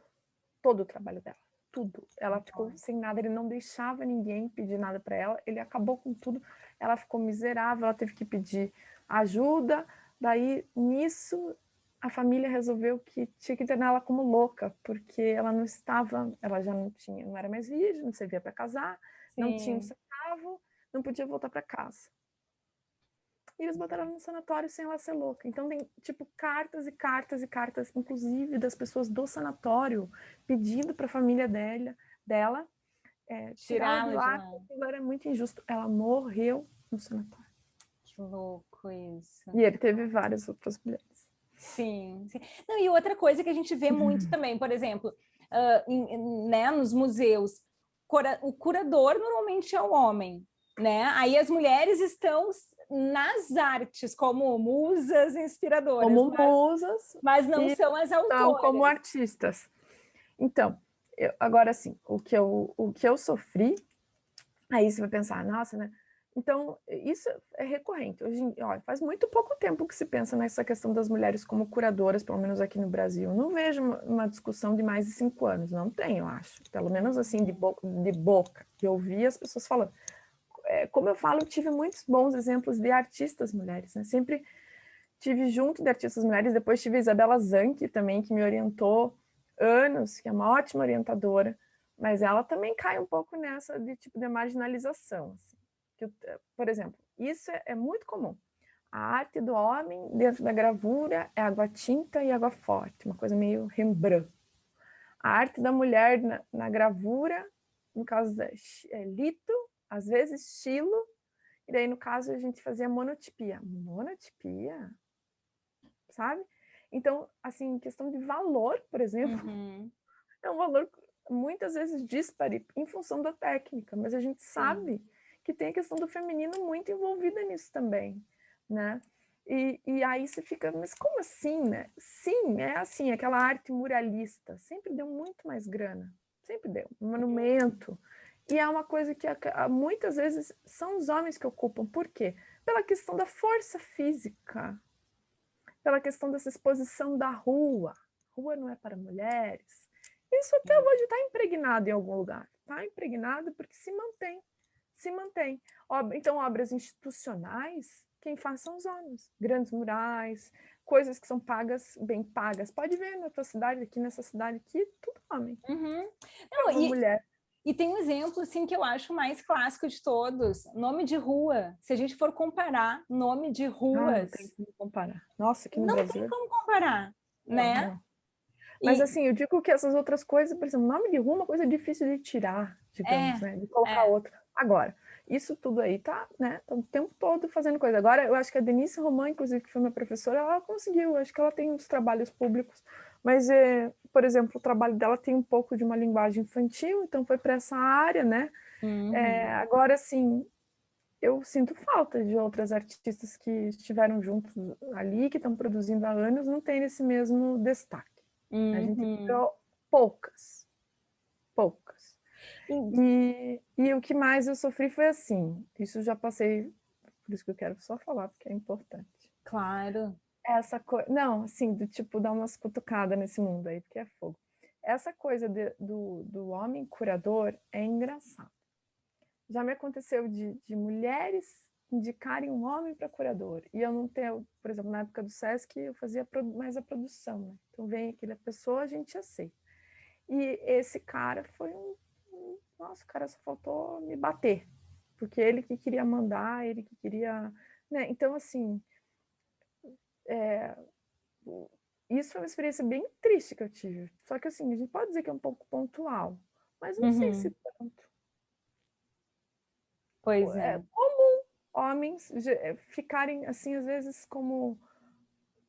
todo o trabalho dela. Tudo. Ela ficou sem nada, ele não deixava ninguém pedir nada para ela, ele acabou com tudo, ela ficou miserável, ela teve que pedir ajuda, daí nisso a família resolveu que tinha que internar ela como louca, porque ela não estava, ela já não era mais virgem, não servia para casar, não tinha um centavo, não podia voltar para casa. E eles botaram ela no sanatório sem ela ser louca. Então tem, tipo, cartas e cartas e cartas, inclusive das pessoas do sanatório, pedindo para a família dela tirá-la de lá, porque ela era muito injusto. Ela morreu no sanatório. Que louco isso. E ele teve várias outras mulheres. Sim. Não, e outra coisa que a gente vê muito também, por exemplo, né, nos museus, o curador normalmente é o homem, né? Aí as mulheres estão nas artes como musas inspiradoras. Como musas. Mas não são as autoras. São como artistas. Então, agora assim, o que eu sofri, aí você vai pensar, nossa, né? Então, isso é recorrente. Hoje, faz muito pouco tempo que se pensa nessa questão das mulheres como curadoras, pelo menos aqui no Brasil. Não vejo uma discussão de mais de 5 anos, não tem, eu acho. Pelo menos assim, de boca, que eu ouvi as pessoas falando. Como eu falo, eu tive muitos bons exemplos de artistas mulheres, né? Sempre tive junto de artistas mulheres, depois tive a Isabela Zanchi também, que me orientou anos, que é uma ótima orientadora, mas ela também cai um pouco nessa de tipo de marginalização, assim. Que, por exemplo, isso é muito comum. A arte do homem dentro da gravura é água tinta e água forte, uma coisa meio Rembrandt. a arte da mulher na gravura, no caso é lito, às vezes estilo, e daí no caso a gente fazia monotipia. Monotipia? Sabe? Então, assim, questão de valor, por exemplo, é um valor muitas vezes díspare em função da técnica, mas a gente sabe que tem a questão do feminino muito envolvida nisso também, né? E aí você fica, mas como assim, né? Sim, é assim, aquela arte muralista sempre deu muito mais grana, sempre deu, um monumento. E é uma coisa que muitas vezes são os homens que ocupam. Por quê? Pela questão da força física, pela questão dessa exposição da rua. Rua não é para mulheres. Isso até hoje está impregnado em algum lugar. Está impregnado porque se mantém. Se mantém. Então, obras institucionais, quem faz são os homens. Grandes murais, coisas que são pagas, bem pagas. Pode ver na tua cidade, aqui nessa cidade aqui, tudo homem. Não, mulher. E tem um exemplo, assim, que eu acho mais clássico de todos. Nome de rua. Se a gente for comparar nome de ruas... não tem como comparar. Nossa, aqui no Brasil... Brasil... Não tem como comparar, né? Não. Mas, assim, eu digo que essas outras coisas, por exemplo, nome de rua é uma coisa difícil de tirar, digamos, né? De colocar outra. Agora, isso tudo aí tá, né? Tá o tempo todo fazendo coisa. Agora, eu acho que a Denise Roman, inclusive, que foi minha professora, ela conseguiu. Acho que ela tem uns trabalhos públicos. Mas, por exemplo, o trabalho dela tem um pouco de uma linguagem infantil, então foi para essa área, né? Agora, assim, eu sinto falta de outras artistas que estiveram juntos ali, que estão produzindo há anos, não tem esse mesmo destaque. A gente viu poucas. E o que mais eu sofri foi assim, isso já passei, por isso que eu quero só falar, porque é importante. Claro. Essa coisa, não, assim, do tipo, dar umas cutucadas nesse mundo aí, porque é fogo. Essa coisa do homem curador é engraçado. Já me aconteceu de mulheres indicarem um homem para curador, e eu não tenho, por exemplo, na época do SESC, eu fazia mais a produção, né? Então vem aquela pessoa, a gente aceita. E esse cara foi nossa, o cara só faltou me bater, porque ele que queria mandar, ele que queria, né? Então, assim, isso foi uma experiência bem triste que eu tive. Só que, assim, a gente pode dizer que é um pouco pontual, mas não sei se tanto. Pois é. É comum homens ficarem, assim, às vezes, como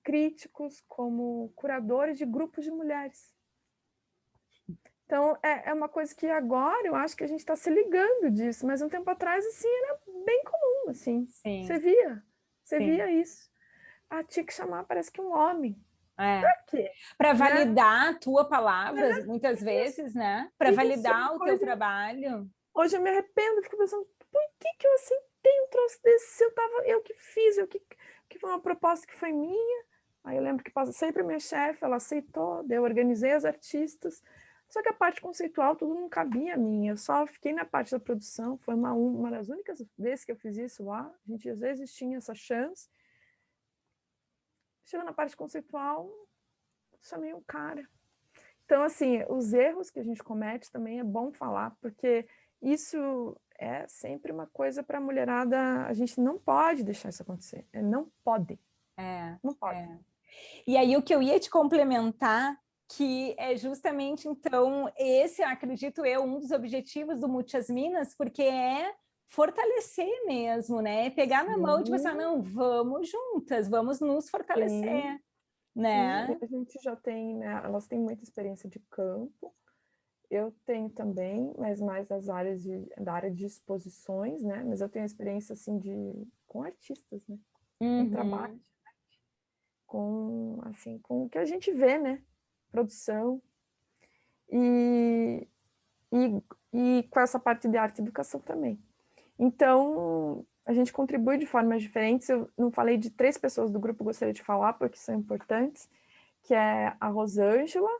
críticos, como curadores de grupos de mulheres. Então, é uma coisa que agora eu acho que a gente está se ligando disso, mas um tempo atrás, assim, era bem comum, assim. Sim. Você via isso. Ah, tinha que chamar, parece que um homem. Pra quê? Para validar a tua palavra, muitas vezes, né? Para validar o teu trabalho. Hoje eu me arrependo, fico pensando, por que eu aceitei um troço desse? Eu que fiz, que foi uma proposta que foi minha. Aí eu lembro que passei para minha chefe, ela aceitou, eu organizei as artistas. Só que a parte conceitual tudo não cabia a mim. Eu só fiquei na parte da produção. Foi uma das únicas vezes que eu fiz isso lá. A gente às vezes tinha essa chance. Chegou na parte conceitual, chamei um cara. Então, assim, os erros que a gente comete também é bom falar, porque isso é sempre uma coisa para a mulherada. A gente não pode deixar isso acontecer. Não pode. Não pode. E aí, o que eu ia te complementar, que é justamente, então, esse, acredito eu, um dos objetivos do Muitas Minas, porque é fortalecer mesmo, né? Pegar na mão e tipo assim, não, vamos juntas, vamos nos fortalecer, né? Sim, a gente já tem, né? Elas têm muita experiência de campo. Eu tenho também, mas mais das áreas da área de exposições, né? Mas eu tenho experiência assim com artistas, né? Com trabalho, com o que a gente vê, né? Produção e com essa parte de arte e educação também. Então, a gente contribui de formas diferentes. Eu não falei de 3 pessoas do grupo, gostaria de falar, porque são importantes, que é a Rosângela,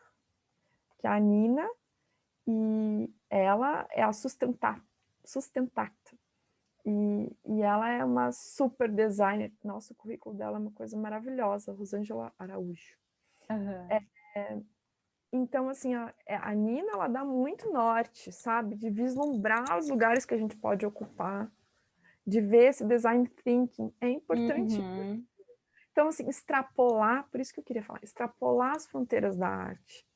que é a Nina, e ela é a Sustentacta. E ela é uma super designer. Nossa, o currículo dela é uma coisa maravilhosa, Rosângela Araújo. Então, assim, a Nina, ela dá muito norte, sabe? De vislumbrar os lugares que a gente pode ocupar, de ver esse design thinking. É importante. Então, assim, extrapolar, por isso que eu queria falar, extrapolar as fronteiras da arte.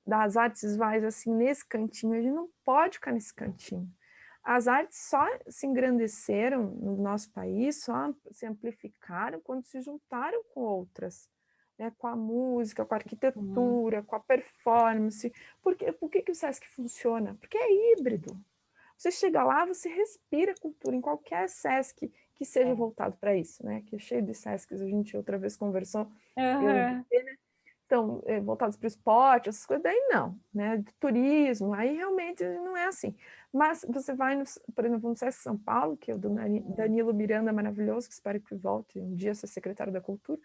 das artes visuais assim nesse cantinho, a gente não pode ficar nesse cantinho. As artes só se engrandeceram no nosso país, só se amplificaram quando se juntaram com outras, né? Com a música, com a arquitetura, com a performance. Por que o Sesc funciona? Porque é híbrido. Você chega lá, você respira cultura em qualquer Sesc que seja voltado para isso, né? Que é cheio de Sescs, a gente outra vez conversou, então, voltados para o esporte, essas coisas, daí não, né? De turismo, aí realmente não é assim. Mas você vai, por exemplo, no Sesc São Paulo, que é o do Danilo Miranda, maravilhoso, que espero que volte um dia a ser secretário da Cultura,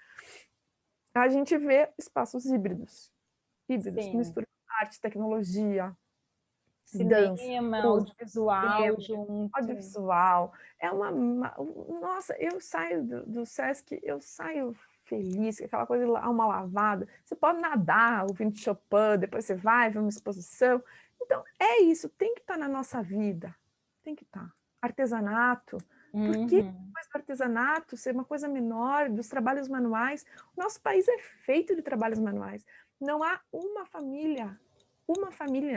a gente vê espaços híbridos, mistura arte, tecnologia, dança, cinema, música, audiovisual junto. audiovisual. Nossa, eu saio do Sesc, eu saio feliz, aquela coisa de uma lavada. Você pode nadar ouvindo Chopin, depois você vai ver uma exposição. Então, é isso, tem que estar na nossa vida. Tem que estar. Artesanato. Por que depois do artesanato ser uma coisa menor, dos trabalhos manuais? O nosso país é feito de trabalhos manuais. Não há uma família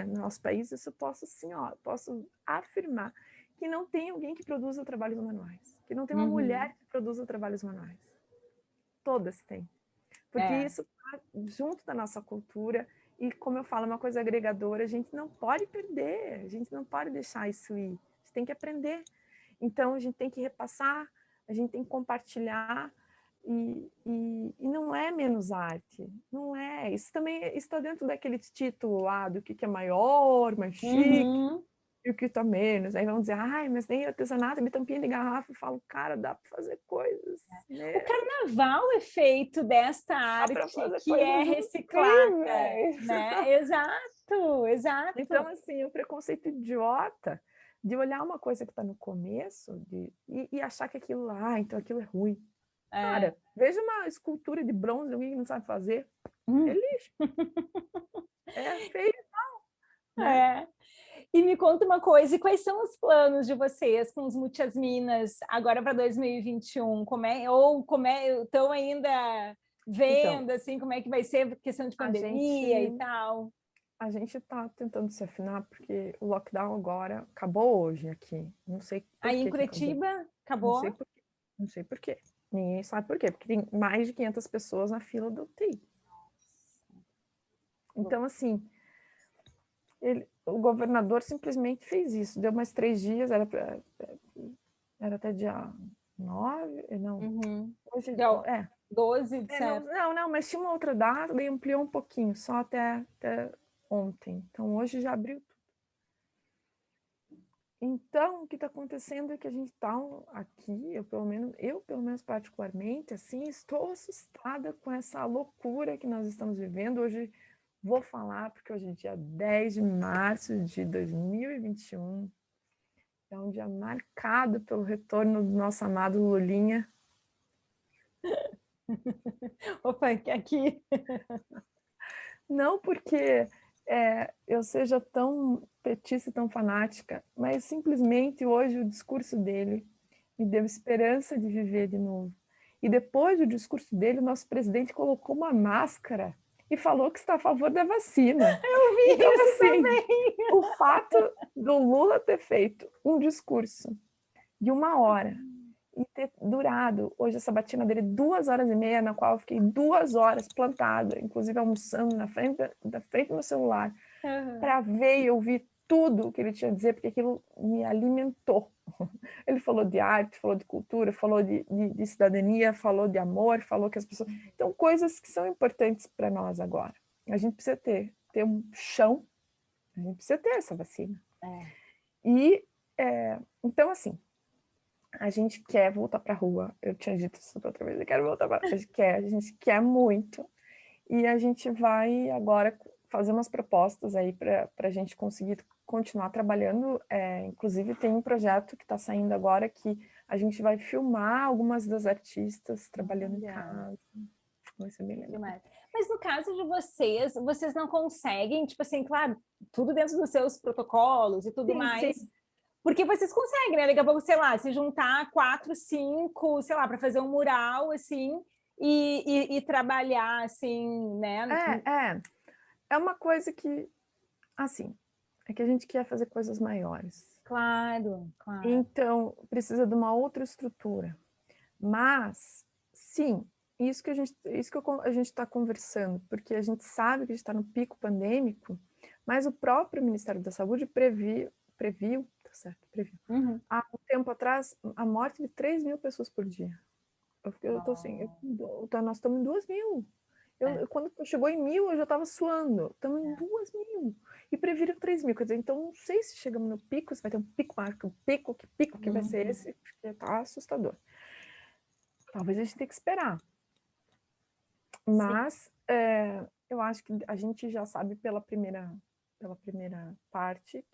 no nosso país, isso eu posso, assim, posso afirmar, que não tem alguém que produza trabalhos manuais, que não tem uma mulher que produza trabalhos manuais. Todas têm. Porque isso está junto da nossa cultura e, como eu falo, é uma coisa agregadora, a gente não pode perder, a gente não pode deixar isso ir, a gente tem que aprender. Então, a gente tem que repassar, a gente tem que compartilhar, e não é menos arte, não é. Isso também está dentro daquele título lá do que é maior, mais chique, e o que está menos. Aí vão dizer, ai, mas tem artesanato, de tampinha de garrafa. Eu falo, cara, dá para fazer coisas. Né? O carnaval é feito desta arte que é reciclada, né? Exato, exato. Então, assim, o preconceito idiota de olhar uma coisa que está no começo e achar que aquilo lá, então aquilo é ruim. Cara, veja uma escultura de bronze, alguém que não sabe fazer, é lixo. É feio, não. Né? E me conta uma coisa, e quais são os planos de vocês com os Muitas Minas agora para 2021? Estão ainda vendo, então, assim, como é que vai ser a questão de pandemia e tal? A gente está tentando se afinar, porque o lockdown agora acabou hoje aqui. Não sei por aí em Curitiba acabou? Não sei por quê. Ninguém sabe por quê, porque tem mais de 500 pessoas na fila do UTI. Então, assim, o governador simplesmente fez isso. Deu mais 3 dias, era até dia 9, não. Hoje, deu 12 de setembro. Não, mas tinha uma outra data, daí ampliou um pouquinho, só até ontem. Então, hoje já abriu tudo. Então, o que está acontecendo é que a gente está aqui, eu pelo menos particularmente, assim, estou assustada com essa loucura que nós estamos vivendo. Hoje vou falar, porque hoje é dia 10 de março de 2021, é um dia marcado pelo retorno do nosso amado Lulinha. Opa, aqui. Não porque eu seja tão petista e tão fanática, mas simplesmente hoje o discurso dele me deu esperança de viver de novo. E depois do discurso dele, o nosso presidente colocou uma máscara e falou que está a favor da vacina. Eu vi então, isso assim, também. O fato do Lula ter feito um discurso de 1 hora e ter durado, hoje a sabatina dele, 2h30, na qual eu fiquei 2 horas plantada, inclusive almoçando na frente do meu celular, para ver e ouvir tudo o que ele tinha a dizer, porque aquilo me alimentou. Ele falou de arte, falou de cultura, falou de cidadania, falou de amor, falou que as pessoas... Então, coisas que são importantes para nós agora. A gente precisa ter um chão, a gente precisa ter essa vacina. Então, assim, a gente quer voltar para a rua. Eu tinha dito isso outra vez, eu quero voltar para a gente quer muito. E a gente vai agora fazer umas propostas aí para a gente conseguir continuar trabalhando. Inclusive, tem um projeto que está saindo agora que a gente vai filmar algumas das artistas trabalhando em casa. Vai ser bem legal. Mas no caso de vocês não conseguem, tipo assim, claro, tudo dentro dos seus protocolos e tudo mais. Sim. Porque vocês conseguem, né? Daqui a pouco, sei lá, se juntar 4, 5, sei lá, para fazer um mural, assim, e trabalhar, assim, né? é uma coisa que, assim, é que a gente quer fazer coisas maiores. Claro, claro. Então, precisa de uma outra estrutura. Mas, sim, isso que a gente está conversando, porque a gente sabe que a gente está no pico pandêmico, mas o próprio Ministério da Saúde previu, tá certo, previu, há um tempo atrás, a morte de 3 mil pessoas por dia. Eu tô assim, nós estamos em 2 mil. Quando chegou em 1.000, eu já estava suando. Estamos em 2 mil. E previram 3 mil. Quer dizer, então não sei se chegamos no pico, se vai ter um pico maior que um pico, que pico que vai ser esse, porque tá assustador. Talvez a gente tenha que esperar. Mas eu acho que a gente já sabe pela primeira parte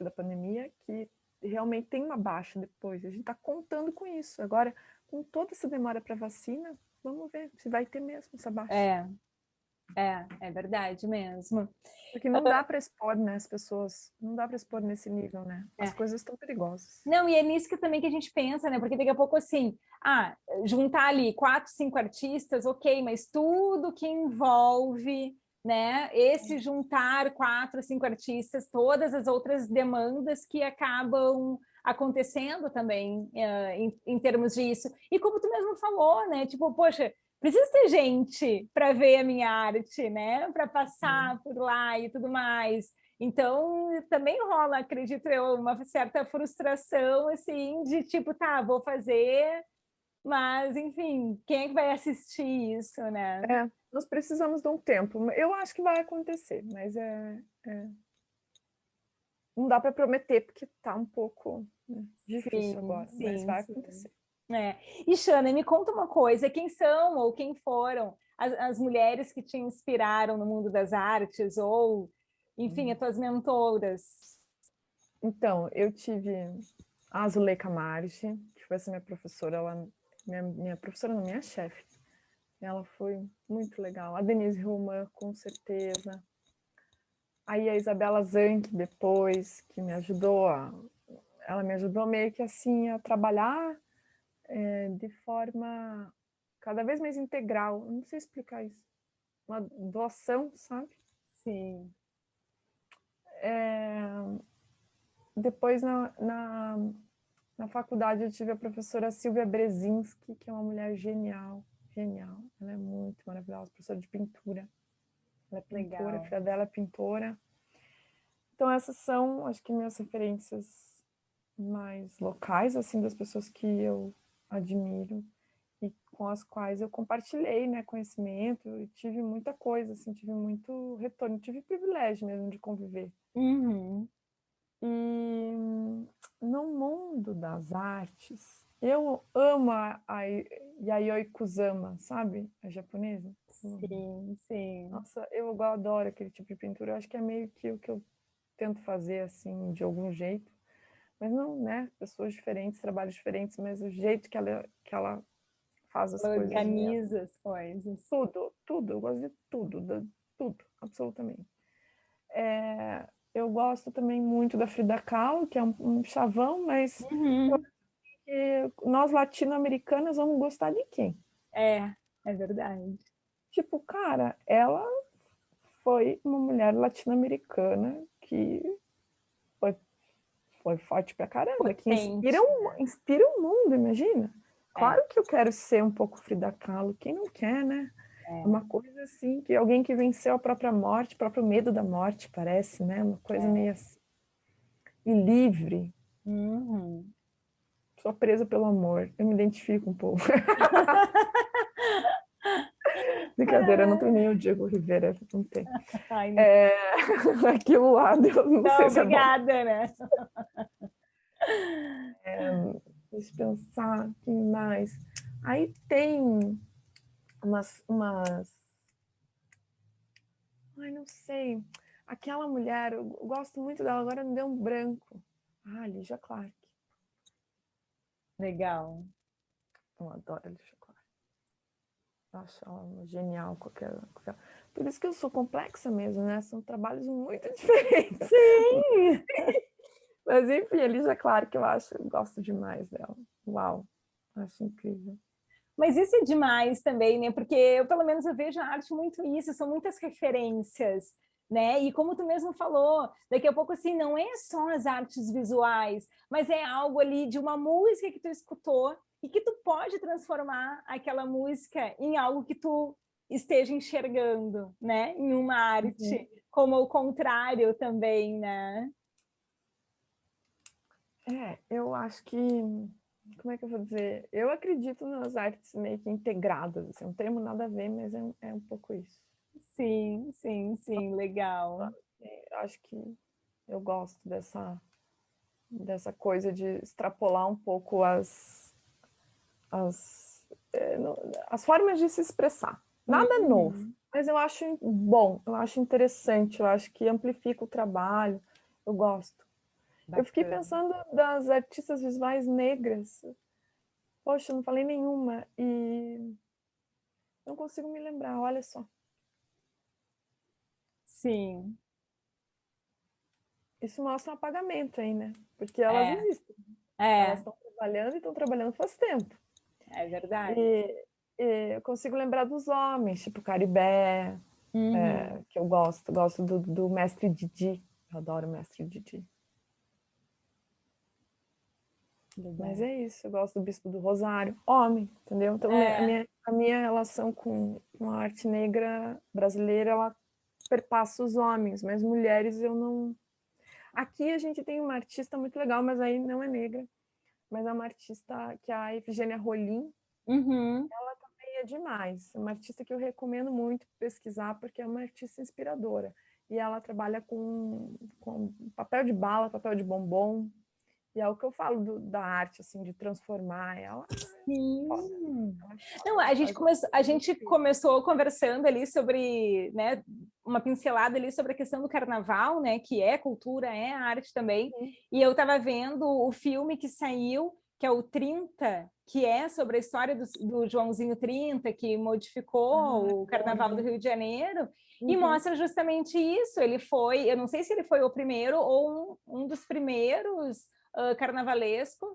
da pandemia, que realmente tem uma baixa depois. A gente está contando com isso. Agora, com toda essa demora para vacina, vamos ver se vai ter mesmo essa baixa. É verdade mesmo. Porque não dá para expor, né, as pessoas, não dá para expor nesse nível, né? As coisas estão perigosas. Não, e é nisso que também que a gente pensa, né? Porque daqui a pouco, assim, juntar ali 4, 5 artistas, ok, mas tudo que envolve, né? Esse juntar 4, 5 artistas, todas as outras demandas que acabam acontecendo também em termos disso. E como tu mesmo falou, né? Tipo, poxa, precisa ter gente para ver a minha arte, né? Para passar por lá e tudo mais. Então, também rola, acredito eu, uma certa frustração, assim, de tipo, tá, vou fazer, mas, enfim, quem é que vai assistir isso, né? Nós precisamos de um tempo. Eu acho que vai acontecer, mas não dá para prometer, porque tá um pouco difícil agora, mas vai acontecer. E, Shana, me conta uma coisa, quem são ou quem foram as mulheres que te inspiraram no mundo das artes ou, enfim, as tuas mentoras? Então, eu tive a Zuleika Marge, que foi essa minha professora, minha professora não, minha chefe. Ela foi muito legal. A Denise Roman, com certeza. Aí a Isabela Zanck depois, que me ajudou ela me ajudou meio que assim a trabalhar de forma cada vez mais integral. Eu não sei explicar isso. Uma doação, sabe? Sim. Depois na faculdade eu tive a professora Silvia Brezinski, que é uma mulher genial, genial. Ela é muito maravilhosa, professora de pintura. Ela é pintora, a filha dela é pintora. Então essas são, acho que, minhas referências mais locais, assim, das pessoas que eu admiro e com as quais eu compartilhei, né, conhecimento, e tive muita coisa, assim, tive muito retorno, tive privilégio mesmo de conviver. E no mundo das artes, eu amo a Yayoi Kusama, sabe? A japonesa. Sim, sim. Nossa, eu adoro aquele tipo de pintura. Eu acho que é meio que o que eu tento fazer, assim, de algum jeito. Mas não, né? Pessoas diferentes, trabalhos diferentes, mas o jeito que ela faz as coisas. Organiza as coisas. Tudo. Eu gosto de tudo, absolutamente. Eu gosto também muito da Frida Kahlo, que é um chavão, mas eu acho que nós latino-americanas vamos gostar de quem? É verdade. Tipo, cara, ela foi uma mulher latino-americana que foi forte pra caramba, que inspira o mundo, imagina. Claro que eu quero ser um pouco Frida Kahlo, quem não quer, né? É uma coisa assim, que alguém que venceu a própria morte, o próprio medo da morte, parece, né? Uma coisa meio assim. E livre. Sou presa pelo amor. Eu me identifico um pouco. Brincadeira, não tem nem o Diego Rivera, não tem. Aqui o lado, eu não sei se obrigada, é bom. Né? Deixa eu pensar, quem mais? Aí tem umas... Ai, não sei. Aquela mulher, eu gosto muito dela, agora me deu um branco. Lígia Clark. Legal. Eu adoro a Lígia Clark. Eu acho ela genial. Por isso que eu sou complexa mesmo, né? São trabalhos muito diferentes. Sim! Mas enfim, a Lígia Clark, eu gosto demais dela. Uau, acho incrível. Mas isso é demais também, né? Porque eu, pelo menos, eu vejo a arte muito isso, são muitas referências, né? E como tu mesmo falou, daqui a pouco, assim, não é só as artes visuais, mas é algo ali de uma música que tu escutou e que tu pode transformar aquela música em algo que tu esteja enxergando, né? Em uma Uhum. arte, como o contrário também, né? Eu acho que, como é que eu vou dizer? Eu acredito nas artes meio que integradas, assim, não tem nada a ver, mas é um pouco isso. Sim, sim, sim, legal. Acho que eu gosto dessa coisa de extrapolar um pouco as, as formas de se expressar. Nada novo, Uhum. mas eu acho bom, eu acho interessante, eu acho que amplifica o trabalho, eu gosto. Eu fiquei Bacana. pensando das artistas visuais negras. Poxa, eu não falei nenhuma e não consigo me lembrar, olha só. Sim, Isso mostra um apagamento aí, né? Porque elas é, existem. Elas é, estão trabalhando e estão trabalhando faz tempo. é verdade. E eu consigo lembrar dos homens, tipo Caribé, Uhum. que eu gosto do Mestre Didi. Eu adoro o Mestre Didi. Mas Legal. é isso, eu gosto do Bispo do Rosário, homem, entendeu? Então É, a minha relação com a arte negra brasileira, ela perpassa os homens, mas mulheres eu não. Aqui a gente tem uma artista muito legal, mas aí não é negra, mas é uma artista que é a Efigênia Rolim, uhum. é demais. É uma artista que eu recomendo muito pesquisar, porque é uma artista inspiradora. E ela trabalha com papel de bala, papel de bombom. E é o que eu falo da arte, assim, de transformar ela. Foda. Sim. Ela é Não, foda. Ela faz uma a coisa gente incrível. começou conversando ali sobre, né, uma pincelada ali sobre a questão do carnaval, né, que é cultura, é arte também. Sim. E eu estava vendo o filme que saiu, que é o 30, que é sobre a história do Joãozinho 30, que Ah, modificou o Carnaval do olha. Rio de Janeiro, e Uhum. mostra justamente isso. Ele foi, eu não sei se ele foi o primeiro ou um dos primeiros carnavalescos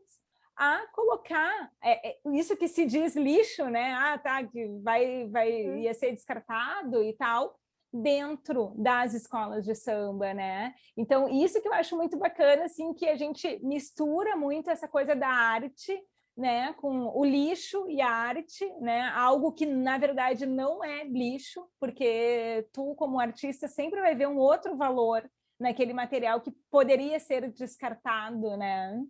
a colocar isso que se diz lixo, né? Ah, tá, que ia ser descartado e tal, dentro das escolas de samba, né? Então, isso que eu acho muito bacana, assim, que a gente mistura muito essa coisa da arte, né, com o lixo e a arte, né? Algo que na verdade não é lixo, porque tu como artista sempre vai ver um outro valor naquele material que poderia ser descartado, né?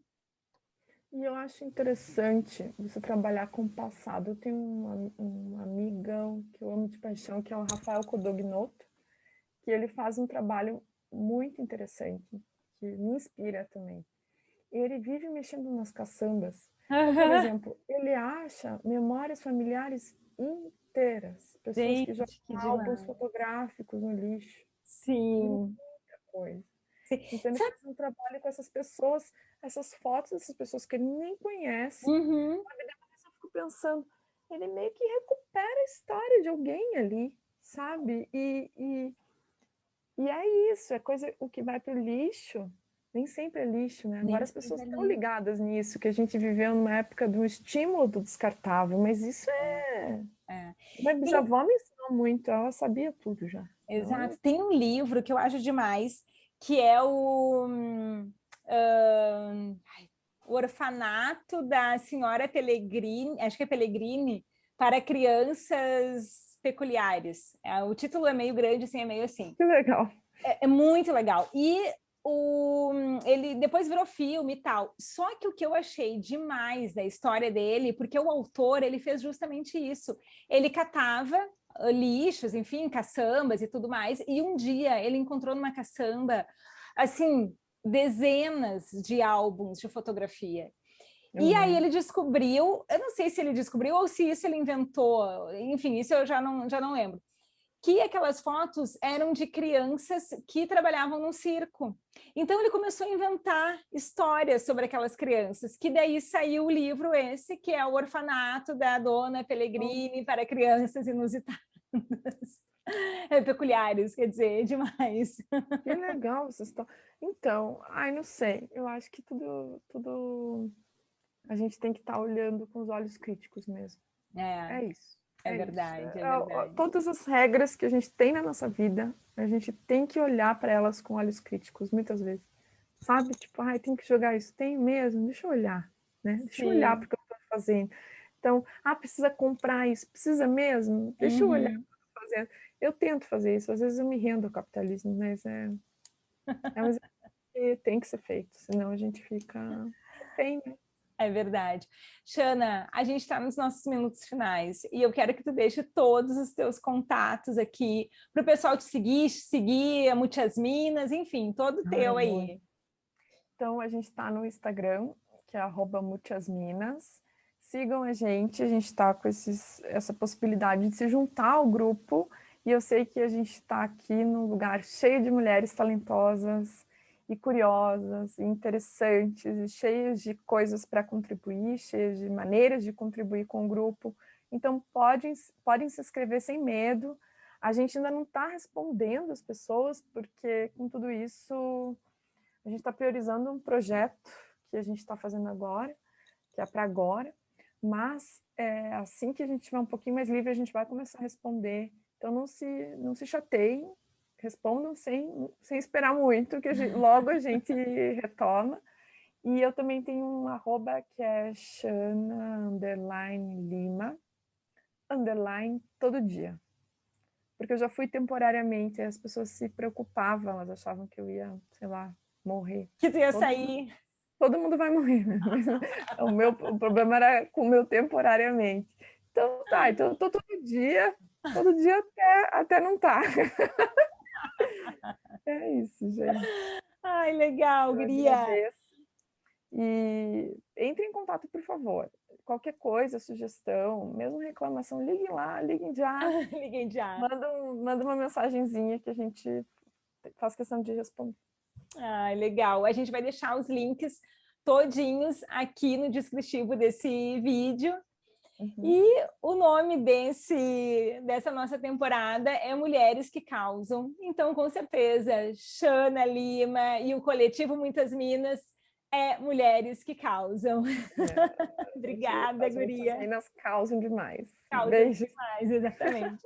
E eu acho interessante você trabalhar com o passado. Eu tenho uma amiga que eu amo de paixão, que é o Rafael Codognoto, que ele faz um trabalho muito interessante, que me inspira também. E ele vive mexendo nas caçambas. Então, por exemplo, ele acha memórias familiares inteiras, pessoas que jogam Gente, que álbuns demais. fotográficos no lixo, de muita Sim, coisa. sim. Então, ele Sabe? faz um trabalho com essas pessoas, essas fotos dessas pessoas que ele nem conhece. Uhum. Sabe? Depois eu fico pensando, ele meio que recupera a história de alguém ali, sabe? E é isso, é coisa, o que vai para o lixo, nem sempre é lixo, né? Agora Nem as pessoas sempre estão ali. ligadas nisso, que a gente viveu numa época do estímulo do descartável, mas isso É. Minha Tem, bisavó me ensinou muito, ela sabia tudo já. exato. Então, Tem um livro que eu acho demais, que é o Orfanato da Senhora Pellegrini, acho que é Pellegrini, para crianças peculiares. O título é meio grande, assim, é meio assim. que legal. É muito legal. E ele depois virou filme e tal. Só que o que eu achei demais da história dele, porque o autor ele fez justamente isso. Ele catava lixos, enfim, caçambas e tudo mais. E um dia ele encontrou numa caçamba, assim, dezenas de álbuns de fotografia. E aí Uhum. ele descobriu, eu não sei se ele descobriu ou se isso ele inventou, enfim, isso eu já não lembro, que aquelas fotos eram de crianças que trabalhavam no circo. Então ele começou a inventar histórias sobre aquelas crianças, que daí saiu o livro esse, que é o Orfanato da Dona Pellegrini para crianças inusitadas. Peculiares, quer dizer, demais. Que legal vocês estão. Então, ai, não sei. Eu acho que tudo a gente tem que estar olhando com os olhos críticos mesmo. É, É isso. é verdade, é verdade. Todas as regras que a gente tem na nossa vida, a gente tem que olhar para elas com olhos críticos, muitas vezes. Sabe? Tipo, ai, tem que jogar isso. Tem mesmo? Deixa eu olhar, né? Deixa eu olhar Sim. para o que eu estou fazendo. Então, precisa comprar isso. Precisa mesmo? Deixa eu olhar o Uhum. que eu estou fazendo. Eu tento fazer isso. Às vezes eu me rendo ao capitalismo, mas é um exercício que tem que ser feito. Senão a gente fica refém, né? É verdade. Shana, a gente está nos nossos minutos finais e eu quero que tu deixe todos os teus contatos aqui para o pessoal te seguir a Muitas Minas, enfim, todo Ai, teu aí. então, a gente está no Instagram, que é @muitasminas. Sigam a gente está com essa possibilidade de se juntar ao grupo. E eu sei que a gente está aqui num lugar cheio de mulheres talentosas e curiosas, e interessantes, e cheias de coisas para contribuir, cheias de maneiras de contribuir com o grupo. Então, podem se inscrever sem medo. A gente ainda não está respondendo as pessoas, porque com tudo isso a gente está priorizando um projeto que a gente está fazendo agora, que é para agora, mas assim que a gente estiver um pouquinho mais livre, a gente vai começar a responder. Então não se chateiem, respondam sem esperar muito, que logo a gente retoma. E eu também tenho um arroba que é Shana_Lima, todo dia. Porque eu já fui temporariamente, as pessoas se preocupavam, elas achavam que eu ia, sei lá, morrer. Que tu ia sair. Todo mundo vai morrer, né? Mas o problema era com o meu temporariamente. Então, tá, então eu tô todo dia até não tá. É isso, gente. Ai, legal, Eu guria. agradeço. E entre em contato, por favor. Qualquer coisa, sugestão, mesmo reclamação, liguem lá, liguem já. Liguei já. Manda uma mensagenzinha que a gente faz questão de responder. Ai, legal. A gente vai deixar os links todinhos aqui no descritivo desse vídeo. Uhum. E o nome dessa nossa temporada é Mulheres que Causam. Então, com certeza, Shana Lima e o coletivo Muitas Minas é Mulheres que Causam. Obrigada, As muitas guria. minas causam demais. Causam Beijo. demais, exatamente.